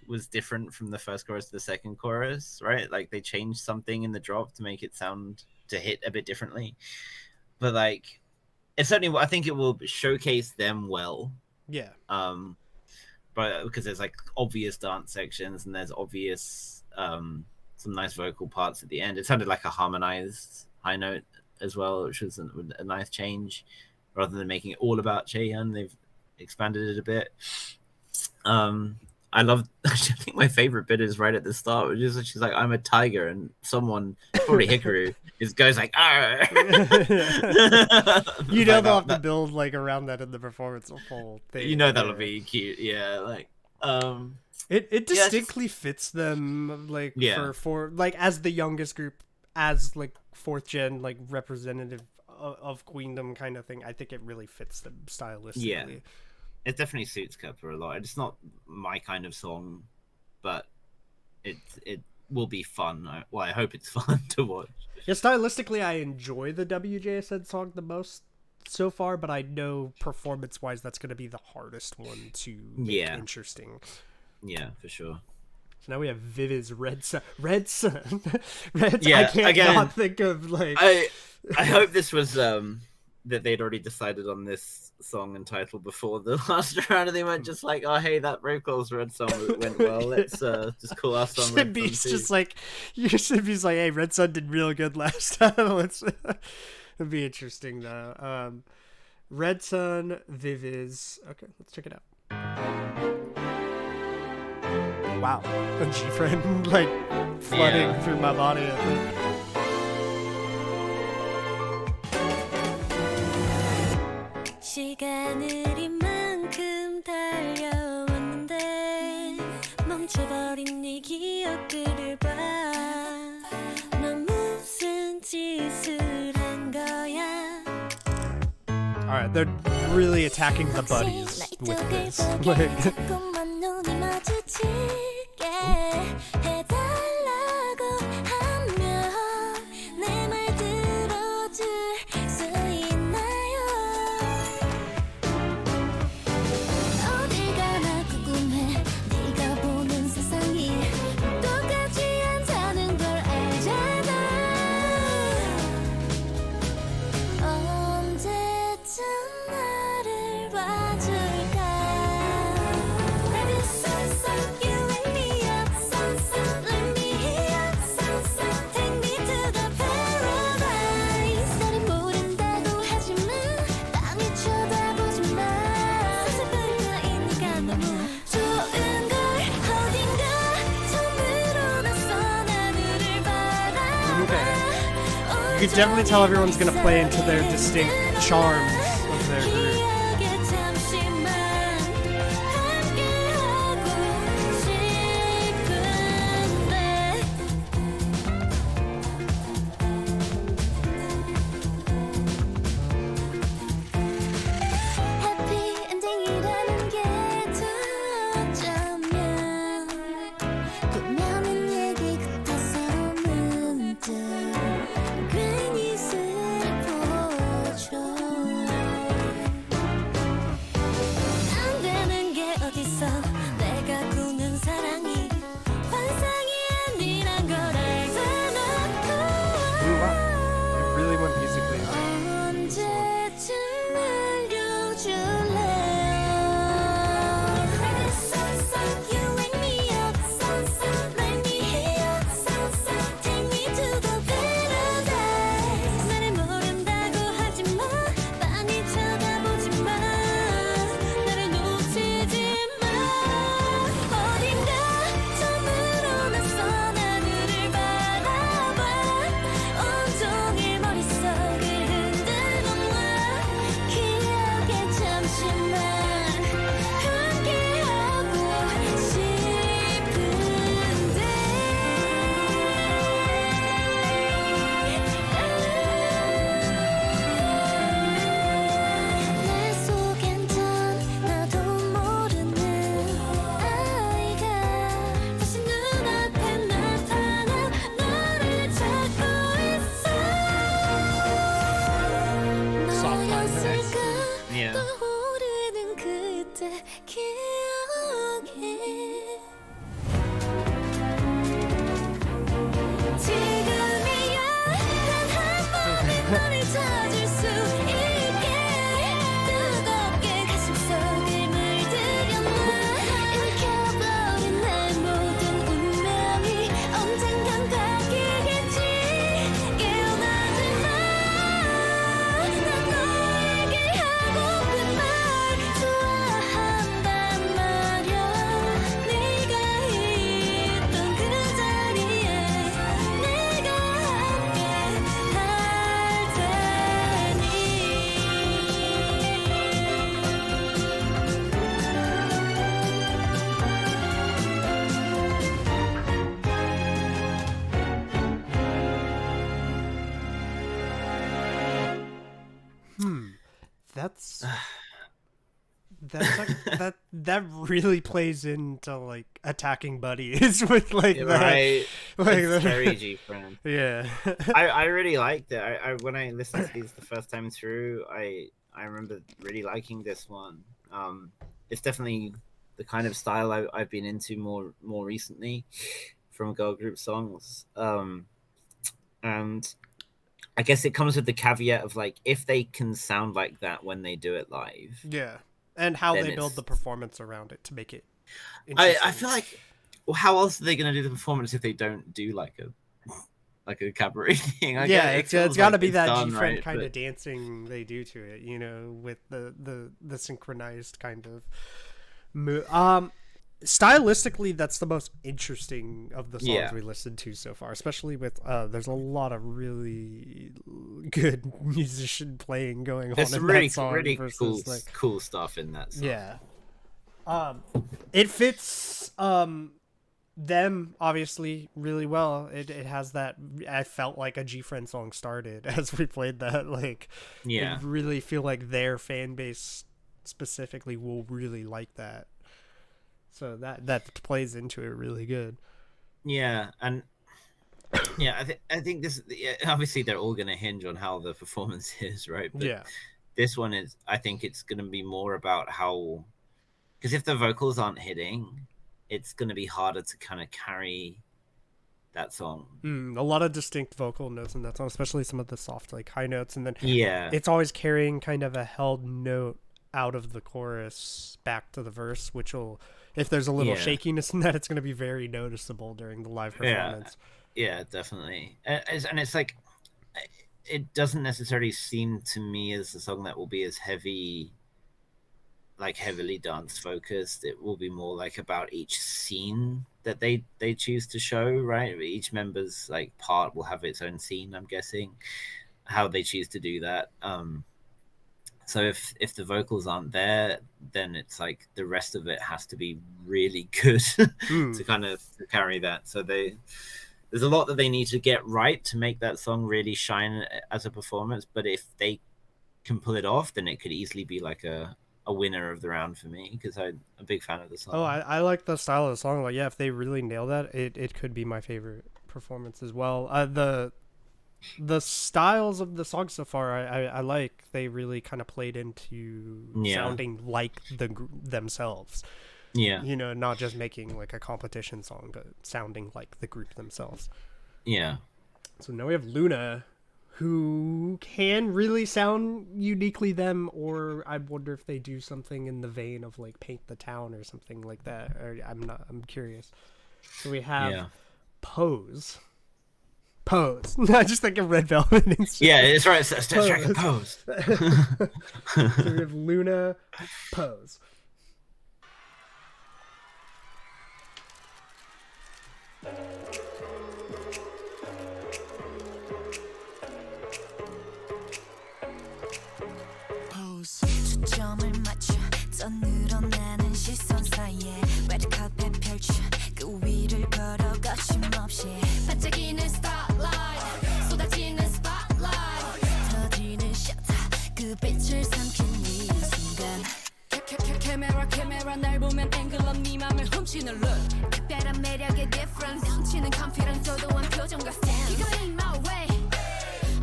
was different from the first chorus to the second chorus, right? Like they changed something in the drop to make it to hit a bit differently. But like, it's certainly, I think it will showcase them well. Yeah. But because there's like obvious dance sections and there's obvious some nice vocal parts at the end. It sounded like a harmonized high note as well, which was a nice change. Rather than making it all about Chaehyun, they've expanded it a bit. I think my favorite bit is right at the start, which is she's like, I'm a tiger, and someone, probably Hikaru, goes like, arr. You know they'll have to build like around that in the performance of whole thing. You know that'll be cute, yeah. Like it distinctly fits them, like for like as the youngest group, as like 4th gen, like representative of Queendom kind of thing. I think it really fits them stylistically. Yeah. It definitely suits Kepler a lot. It's not my kind of song, but it will be fun. I hope it's fun to watch. Yeah, stylistically, I enjoy the WJSN song the most so far, but I know performance-wise, that's going to be the hardest one to make interesting. Yeah, for sure. So now we have Viviz Red Sun. Red Sun. Yeah, I can't not think of like. I hope this was that they'd already decided on this song and title before the last round, and they went just like, oh hey, that Brave Girls Red song went well, let's just call our song Red Sun Shibby's just like, Shibby's like, hey, Red Sun did real good last time. It'd be interesting though. Red Sun, Viviz. Okay, let's check it out. Wow, a G-friend like flooding through my body, I think. 시간을 이만큼 달려왔는데 멈춰버린 네 기억들을 봐. 넌 무슨 짓을 한 거야? Alright, they're really attacking the buddies with this. 자꾸만 눈이 마주치게 해달라고 하면 내 말 들어줄 수 있나요? 어딜 가나 궁금해 네가 보는 세상이 똑같지 않다는 걸 알잖아. 언제쯤 나를 봐줄까? could definitely tell everyone's gonna play into their distinct charms of their group. That really plays into like attacking buddies with like that. Right. Like it's very G-friend. Yeah. I really liked it. I when I listened to these the first time through, I remember really liking this one. It's definitely the kind of style I've been into more recently from girl group songs. And I guess it comes with the caveat of like if they can sound like that when they do it live. Yeah. And how they build the performance around it to make it I feel like, well, how else are they going to do the performance if they don't do like a cabaret thing? It's got to be that G-friend kind of dancing they do to it, you know, with the synchronized kind of stylistically, that's the most interesting of the songs we listened to so far, especially with there's a lot of really good musician playing going on in that song. Really versus, cool stuff in that song. Yeah. It fits them obviously really well. It has that, I felt like a G-friend song started as we played that. Like, I really feel like their fan base specifically will really like that. So that plays into it really good. Yeah, and I think this obviously they're all gonna hinge on how the performance is, right? But this one is, I think it's gonna be more about how, because if the vocals aren't hitting, it's gonna be harder to kind of carry that song. A lot of distinct vocal notes in that song, especially some of the soft like high notes, and then it's always carrying kind of a held note out of the chorus back to the verse, which will, if there's a little shakiness in that, it's going to be very noticeable during the live performance. Yeah, definitely. And it's like, it doesn't necessarily seem to me as a song that will be as heavily dance focused. It will be more like about each scene that they choose to show, right? Each member's like part will have its own scene, I'm guessing, how they choose to do that. So if the vocals aren't there, then it's like the rest of it has to be really good to kind of carry that. So there's a lot that they need to get right to make that song really shine as a performance. But if they can pull it off, then it could easily be like a winner of the round for me, because I'm a big fan of the song. Oh, I like the style of the song. Like, yeah, if they really nail that, it could be my favorite performance as well. The styles of the song so far, I like. They really kind of played into sounding like themselves. Yeah. You know, not just making like a competition song, but sounding like the group themselves. Yeah. So now we have Loona, who can really sound uniquely them, or I wonder if they do something in the vein of like Paint the Town or something like that. Or I'm curious. So we have Pose. I just think of Red Velvet. Yeah, it's right. It's Pose. So we have Loona, Pose. 초점을 맞춰 더 늘어나는 시선 사이에 레드카펫 펼쳐 그 위를 걸어 거침없이 반짝이는 스타라이트 쏟아지는 스팟라이트 터지는 셔터 그 빛을 삼킨 이 순간 카메라 날 보면 앵글러 네 맘을 훔치는 look 특별한 매력의 difference 넘치는 confidence 도도한 표정과 stance You got in my way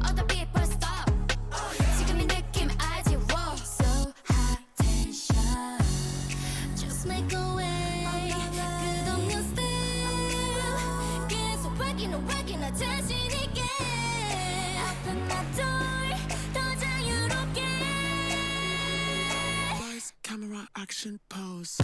Other people stop 지금 이 느낌 알지 wow So high tension Just make a way 끝없는 style 계속 확인하 자신 있게 Open my door 더 자유롭게 Lights, camera, action, pose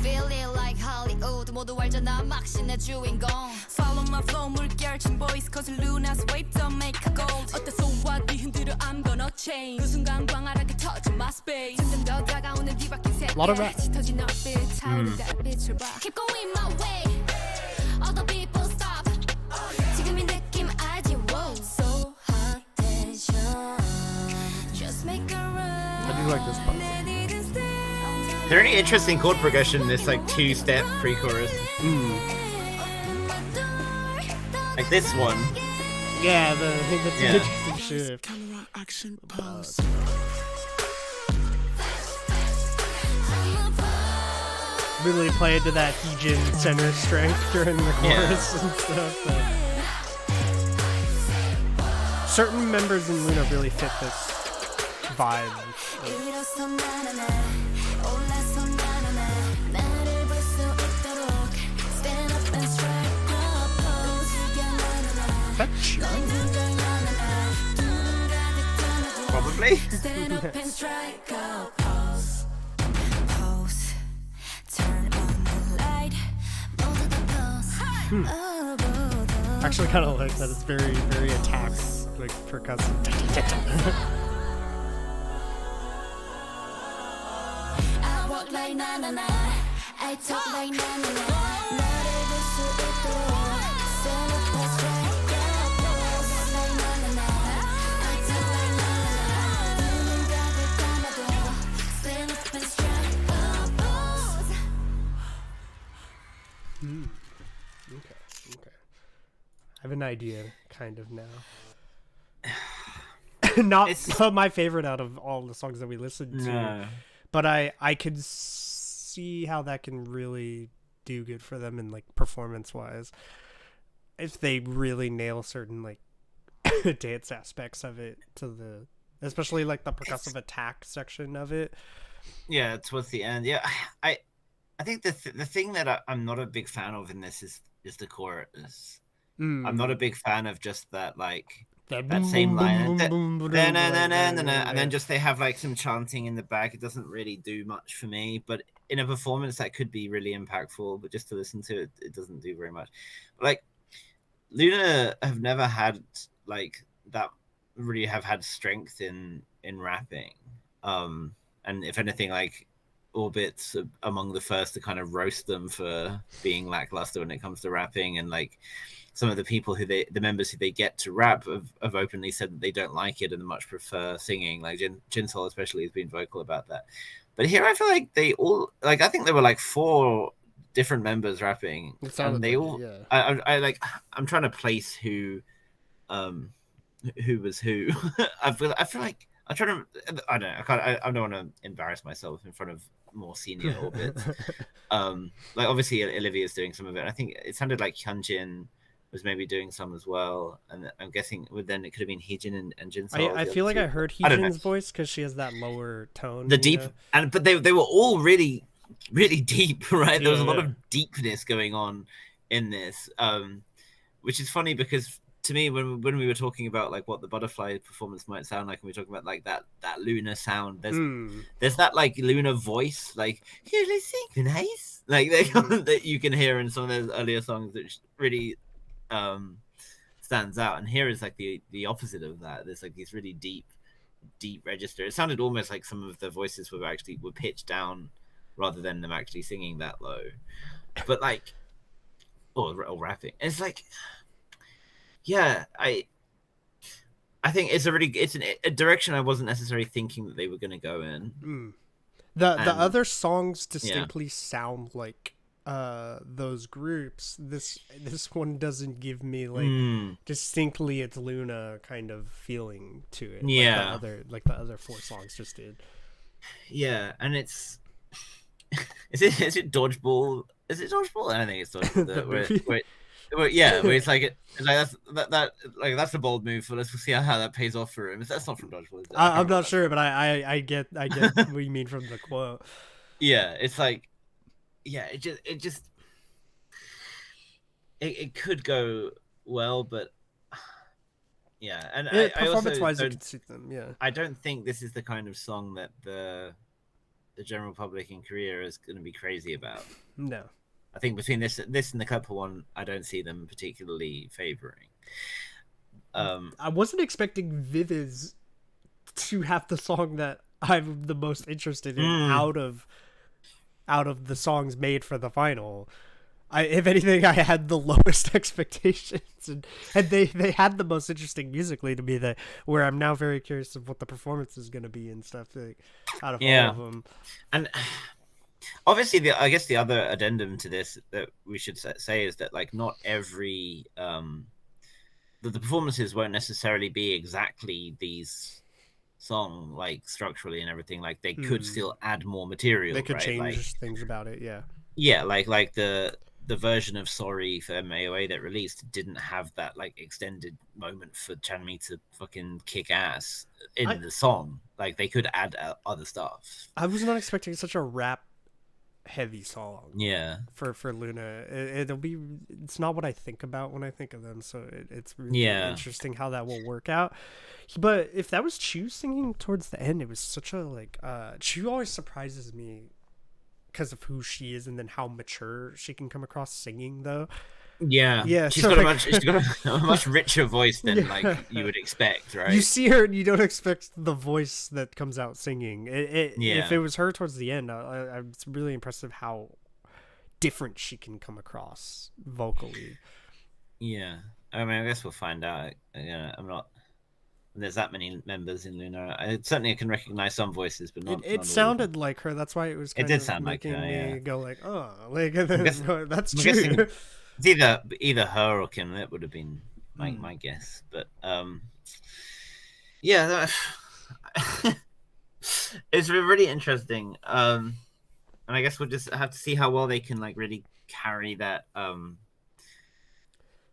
Feeling like Hollywood 모두 알잖아 막신의 주인공 Follow my flow 물결친 voice Cause Loona's wave don't make a gold 어때서 와 뒤흔들어 I'm gonna change 그 순간 광활하게 터진 my space 점점 더 다가오는 뒤바뀐 세계 Lot of rap. 짙어진 얼빛 타오르는 빛을 봐 Keep going my way Other people stop 지금 이 느낌 알지 wow So high tension Just make a run I do like this part. Is there any interesting chord progression in this like 2-step pre-chorus? Like this one. Yeah, that's an interesting shift. Camera, action, pose Really play into that Heejin center strength during the chorus and stuff. Certain members in Loona really fit this vibe. Fetch. Probably. Actually, kind of like that. It's very, very attack, like percussive. I walk like na-na-na I talk like na-na-na 나를 볼 수 있도록 Stand up and strike a pose like na-na-na I talk like na-na-na 눈을 감아도 Stand up and strike a pose Okay. I have an idea, kind of now. Not my favorite out of all the songs that we listened to, but I could see how that can really do good for them in like performance wise, if they really nail certain like dance aspects of it especially like the percussive attack section of it. Yeah, towards the end. Yeah, I think the thing that I'm not a big fan of in this is the chorus. I'm not a big fan of just that like that same line and then just they have like some chanting in the back. It doesn't really do much for me, but in a performance that could be really impactful, but just to listen to it, it doesn't do very much. But like Loona have never had like that really have had strength in rapping. And if anything, like Orbit's among the first to kind of roast them for being lackluster when it comes to rapping, and like some of the people the members who they get to rap have openly said that they don't like it and much prefer singing. Like Jinsol especially has been vocal about that. But here I feel like they all like I think there were like 4 different members rapping, and they all. Yeah. I'm trying to place who was who. I feel like I'm trying to. I don't know. I don't want to embarrass myself in front of more senior orbits. Like obviously Olivia's doing some of it. I think it sounded like Hyunjin was maybe doing some as well, and I'm guessing then it could have been Heejin and Jinsol. I feel like I heard Heejin's voice because she has that lower tone. The deep, but they were all really deep, right? There was a lot of deepness going on in this, which is funny because to me, when we were talking about like what the butterfly performance might sound like, and we were talking about like that Loona sound, there's that like Loona voice, like really synchronize, like that you can hear in some of those earlier songs that really stands out. And here is like the opposite of that. There's like these really deep register. It sounded almost like some of the voices were pitched down rather than them actually singing that low, but like or rapping. It's like, yeah, I think it's a direction I wasn't necessarily thinking that they were going to go in. The other songs distinctly sound like those groups. This one doesn't give me like distinctly it's Loona kind of feeling to it. Yeah, like the other 4 songs just did. Yeah, and it's is it Dodgeball? Is it Dodgeball? I don't think it's Dodgeball. where it's like that's a bold move. So let's see how that pays off for him. That's not from Dodgeball. I'm not sure, but I get what you mean from the quote. Yeah, it's like, yeah, it could go well, but yeah, and performance-wise, you can see them. Yeah, I don't think this is the kind of song that the general public in Korea is going to be crazy about. No, I think between this and the Couple one, I don't see them particularly favoring. I wasn't expecting Viviz to have the song that I'm the most interested in out of the songs made for the final. If anything, I had the lowest expectations, and they had the most interesting musically to me. Where I'm now very curious of what the performance is going to be and stuff like, out of all of them. And obviously, I guess the other addendum to this that we should say is that like not every the performances won't necessarily be exactly these song like structurally and everything. Like they could still add more material. They could right? change things about it. Yeah, like the version of Sorry for MAOA that released didn't have that like extended moment for Chanmi to fucking kick ass in the song. Like they could add other stuff. I was not expecting such a rap heavy song. Yeah. For Loona, it's not what I think about when I think of them. So it's really interesting how that will work out. But if that was Chu singing towards the end, it was such a like Chu always surprises me because of who she is and then how mature she can come across singing though. Yeah, she's got a much richer voice than like you would expect, right? You see her and you don't expect the voice that comes out singing. If it was her towards the end, it's really impressive how different she can come across vocally. Yeah, I mean, I guess we'll find out. I'm not. There's that many members in Loona. I certainly can recognize some voices, but not. It sounded like her. That's why it was. Kind it did of sound making like her. me go like, oh, like that's true. It's either her or Kim. That would have been my guess. But it's really interesting. And I guess we'll just have to see how well they can like really carry that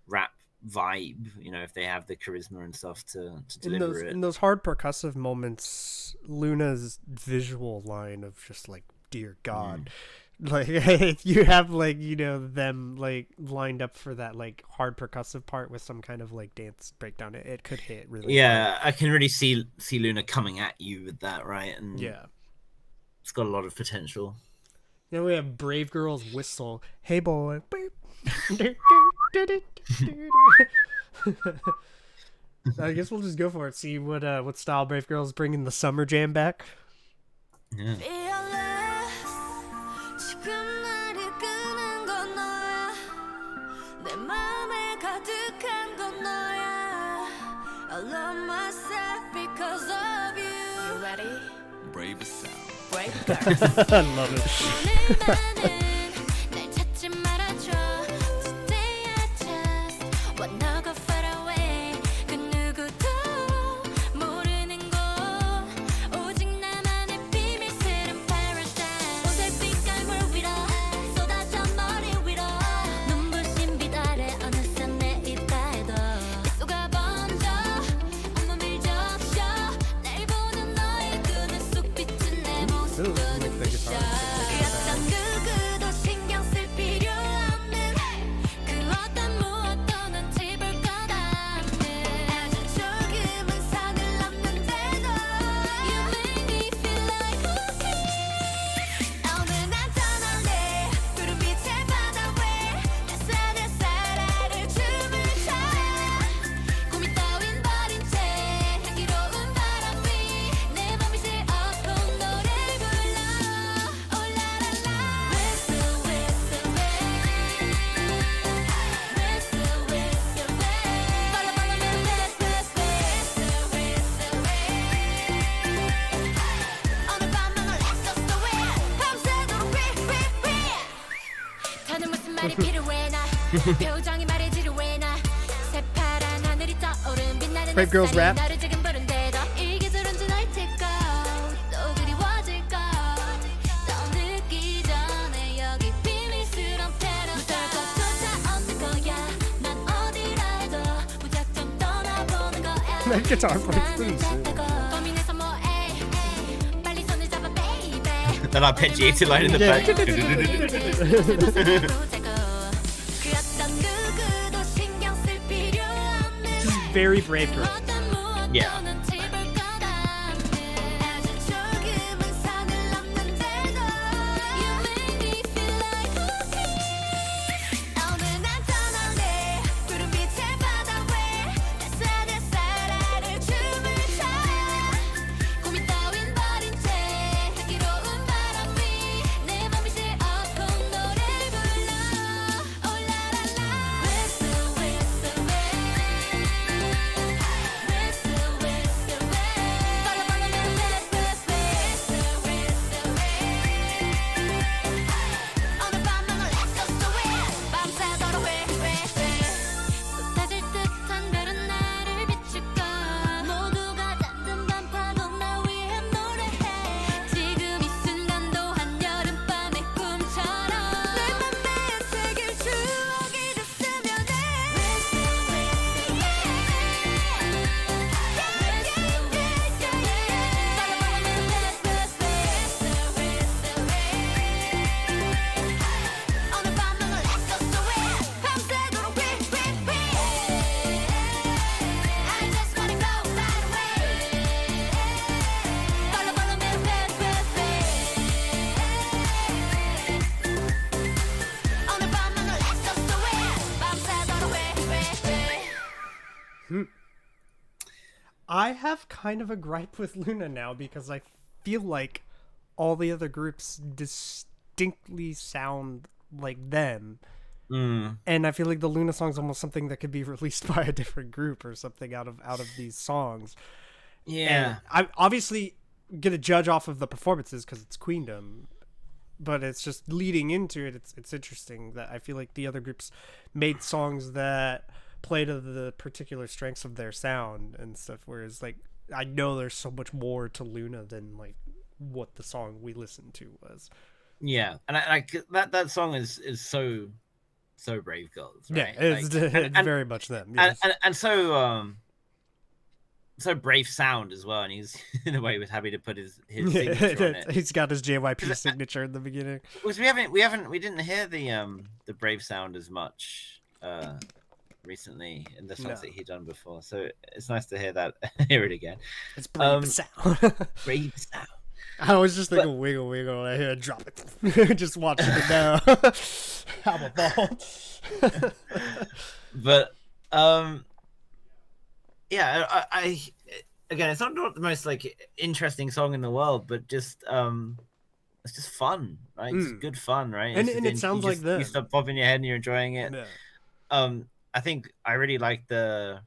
rap vibe, if they have the charisma and stuff to deliver it. In those hard percussive moments, Luna's visual line of just like, dear God, like if you have like them like lined up for that like hard percussive part with some kind of like dance breakdown, it could hit really hard. I can really see Loona coming at you with that, right? And yeah, it's got a lot of potential. Then we have Brave Girl's Whistle. Hey boy. I guess we'll just go for it. See what style Brave Girl's bringing the summer jam back. Yeah. I love myself because of you. You ready? Brave sound. Brave girl. I love it. Brave Girls rap. That guitar part's pretty sick. That arpeggiated line in the back. This is very Brave Girl. Yeah. I have kind of a gripe with Loona now because I feel like all the other groups distinctly sound like them. And I feel like the Loona song is almost something that could be released by a different group or something out of these songs. Yeah. And I'm obviously gonna judge off of the performances because it's Queendom, but it's just leading into it. It's interesting that I feel like the other groups made songs that play to the particular strengths of their sound and stuff, whereas like I know there's so much more to Loona than like what the song we listened to was. Yeah, and I that song is so Brave Girls, right? Yeah, it's, like, it's very much them. Yes. And so Brave sound as well, and he's in a way was happy to put his signature on it. He's got his JYP signature in the beginning. Because we didn't hear the Brave sound as much recently in the songs that he'd done before, so it's nice to hear it again. It's Brave sound. Brave sound. I always just think of Wiggle Wiggle and I hear drop it. Just watching it now. I'm a ball. But yeah, I again, it's not the most like interesting song in the world, but just it's just fun, right? It's good fun, right? And it sounds like this. You stop bobbing your head and you're enjoying it. Yeah. I think I really like the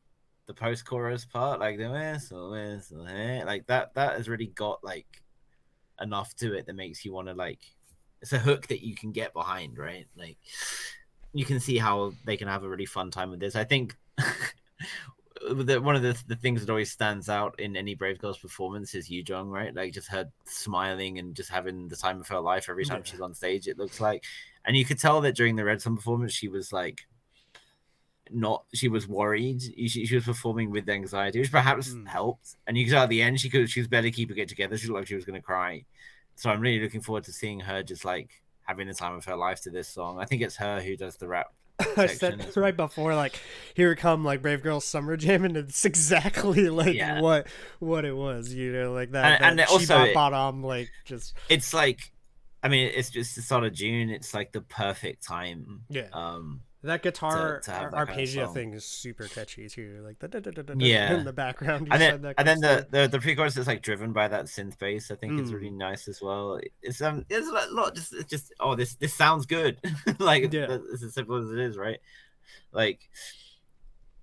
post-chorus part, like the whistle, like that has really got like enough to it that makes you want to like, it's a hook that you can get behind, right? Like you can see how they can have a really fun time with this. I think one of the things that always stands out in any Brave Girls performance is Yujong, right? Like just her smiling and just having the time of her life every time she's on stage, it looks like. And you could tell that during the Red Sun performance, she was like, she was worried. She was performing with anxiety, which perhaps helped. And you could tell at the end she was barely keeping it together. She looked like she was going to cry. So I'm really looking forward to seeing her just like having the time of her life to this song. I think it's her who does the rap. I said right before, like, here it come, like Brave Girls Summer Jam, and it's exactly like what it was, you know, like that. And also bottom, like just. It's like, I mean, it's just the start of June. It's like the perfect time. Yeah. That guitar to have that arpeggio kind of thing is super catchy too, like yeah in the background. And then the pre-chorus is like driven by that synth bass. I think it's really nice as well. It's a lot. Just oh, this sounds good. Like it's as simple as it is, right? Like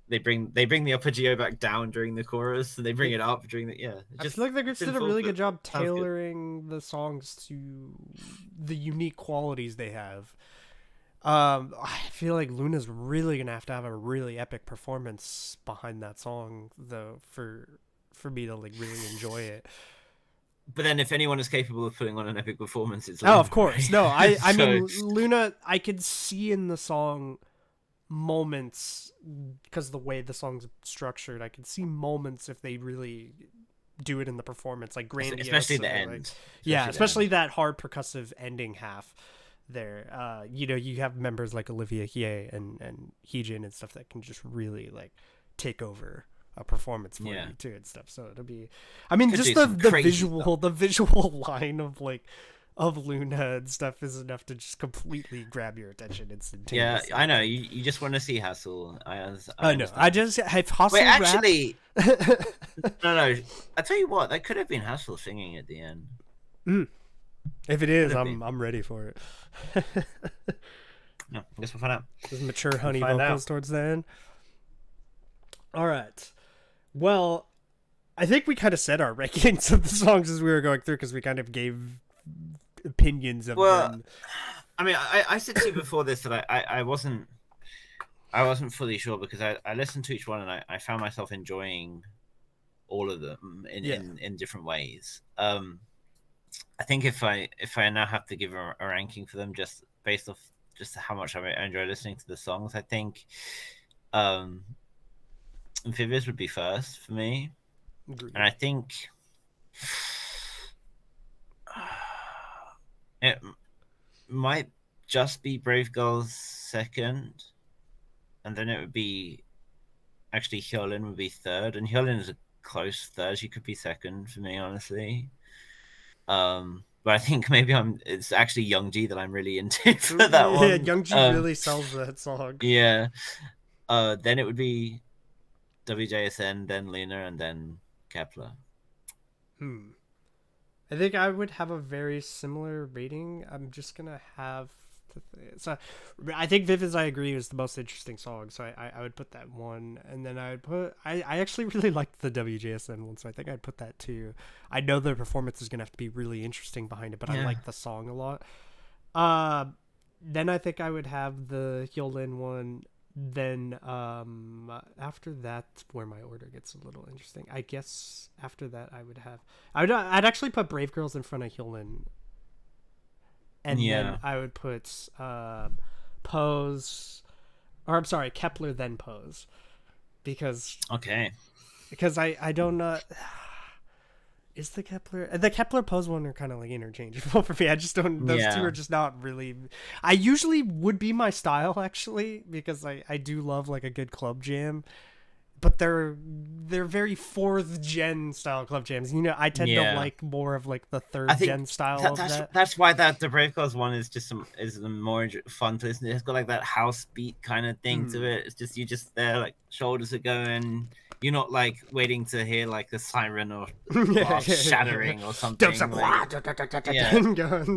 they bring the arpeggio back down during the chorus, and they bring it up during the I feel like the groups did a really good job tailoring the songs to the unique qualities they have. I feel like Loona's really gonna have to have a really epic performance behind that song, though, for me to like really enjoy it. But then, if anyone is capable of putting on an epic performance, it's Loona, of course, right? no. I mean, Loona, I could see in the song moments because the way the song's structured. I could see moments if they really do it in the performance, like grandiose, especially the end. Especially that hard percussive ending half. There, you know, you have members like Olivia Hye and Heejin and stuff that can just really like take over a performance for you too and stuff. So it'll be, I mean, just the visual line of like of Loona and stuff is enough to just completely grab your attention instantaneously. Yeah, I know. You just want to see Hassel. I know. I just have Hassel. Wait, actually, no. I tell you what, that could have been Hassel singing at the end. If it is, I'm ready for it. No, I guess we'll find out. Just mature honey vocals towards the end. All right. Well, I think we kind of said our rankings of the songs as we were going through because we kind of gave opinions of them. I mean, I said to you before this that I wasn't fully sure because I listened to each one and I found myself enjoying all of them in different ways. I think if I now have to give a ranking for them just based off just how much I enjoy listening to the songs, I think Viviz would be first for me. Agreed. And I think it might just be Brave Girls second, and then it would be actually Hyolyn would be third, and Hyolyn is a close third. She could be second for me, honestly. But I think maybe it's actually Youngji that I'm really into for that one. Yeah, Youngji really sells that song. Yeah. Then it would be WJSN, then Loona, and then Kepler. I think I would have a very similar rating. I'm just gonna have so I think Viviz, I agree, is the most interesting song, so I would put that one, and then I would put I actually really liked the WJSN one, so I think I'd put that too. I know the performance is gonna have to be really interesting behind it, but I like the song a lot. Then I think I would have the Hyolyn one. Then after that's where my order gets a little interesting. I guess after that I'd actually put Brave Girls in front of Hyolyn. And then I would put Pose, or I'm sorry, Kepler then Pose, because I don't know. Is the Kepler Pose one are kind of like interchangeable for me. I just don't. Those two are just not really. I usually would be my style actually, because I do love like a good club jam, but they're very 4th gen style club jams. You know, I tend to like more of like the 3rd gen style of that. That's why the Brave Girls one is just is more fun to listen to. It's got like that house beat kind of thing to it. It's just you just there, like shoulders are going. You're not like waiting to hear like the siren or glass shattering or something. Going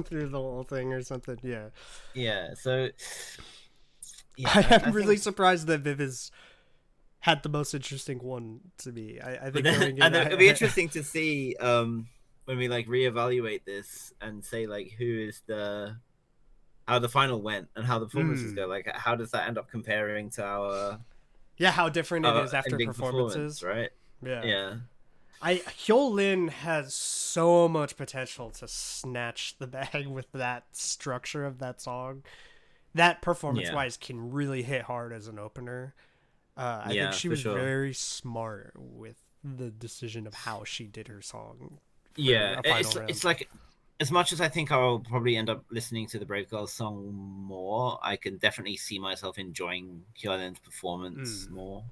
through the whole thing or something. Yeah. So I'm really surprised that Viviz had the most interesting one to me. I think it'd be interesting to see when we like reevaluate this and say like how the final went and how the performances go. Like how does that end up comparing to our how different it is after performances, right? Yeah. Hyolyn has so much potential to snatch the bag with that structure of that song. That performance-wise can really hit hard as an opener. I think she was very smart with the decision of how she did her song. It's like, as much as I think I'll probably end up listening to the Brave Girls song more, I can definitely see myself enjoying Hyolyn's performance more.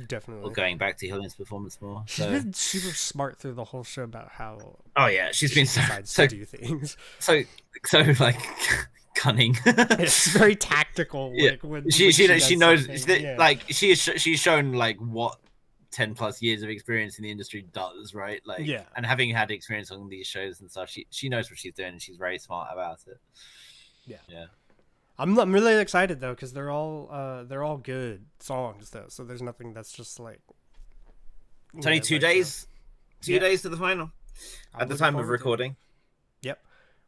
Definitely. Or going back to Hyolyn's performance more. She's been super smart through the whole show about how. Oh yeah, she's been so to do things. So like. Cunning. It's very tactical. Like, when she knows like she's shown like what 10+ years of experience in the industry does, right? Like and having had experience on these shows and stuff, she knows what she's doing and she's very smart about it. Yeah. I'm really excited though because they're all good songs though, so there's nothing that's just like it's only 2 days. 2 days to the final at the time of recording. Yep.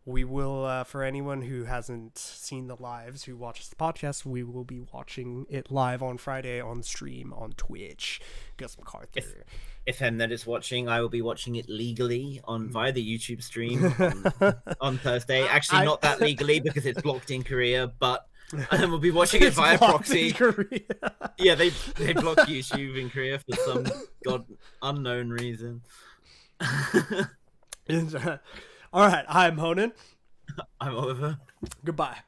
We will, for anyone who hasn't seen the lives, who watches the podcast, we will be watching it live on Friday on stream on Twitch. Gus MacArthur. If Mnet is watching, I will be watching it legally via the YouTube stream on Thursday. Actually, not that legally because it's blocked in Korea, but we'll be watching it via proxy. Yeah, they block YouTube in Korea for some unknown reason. All right, I'm Honan. I'm Oliver. Goodbye.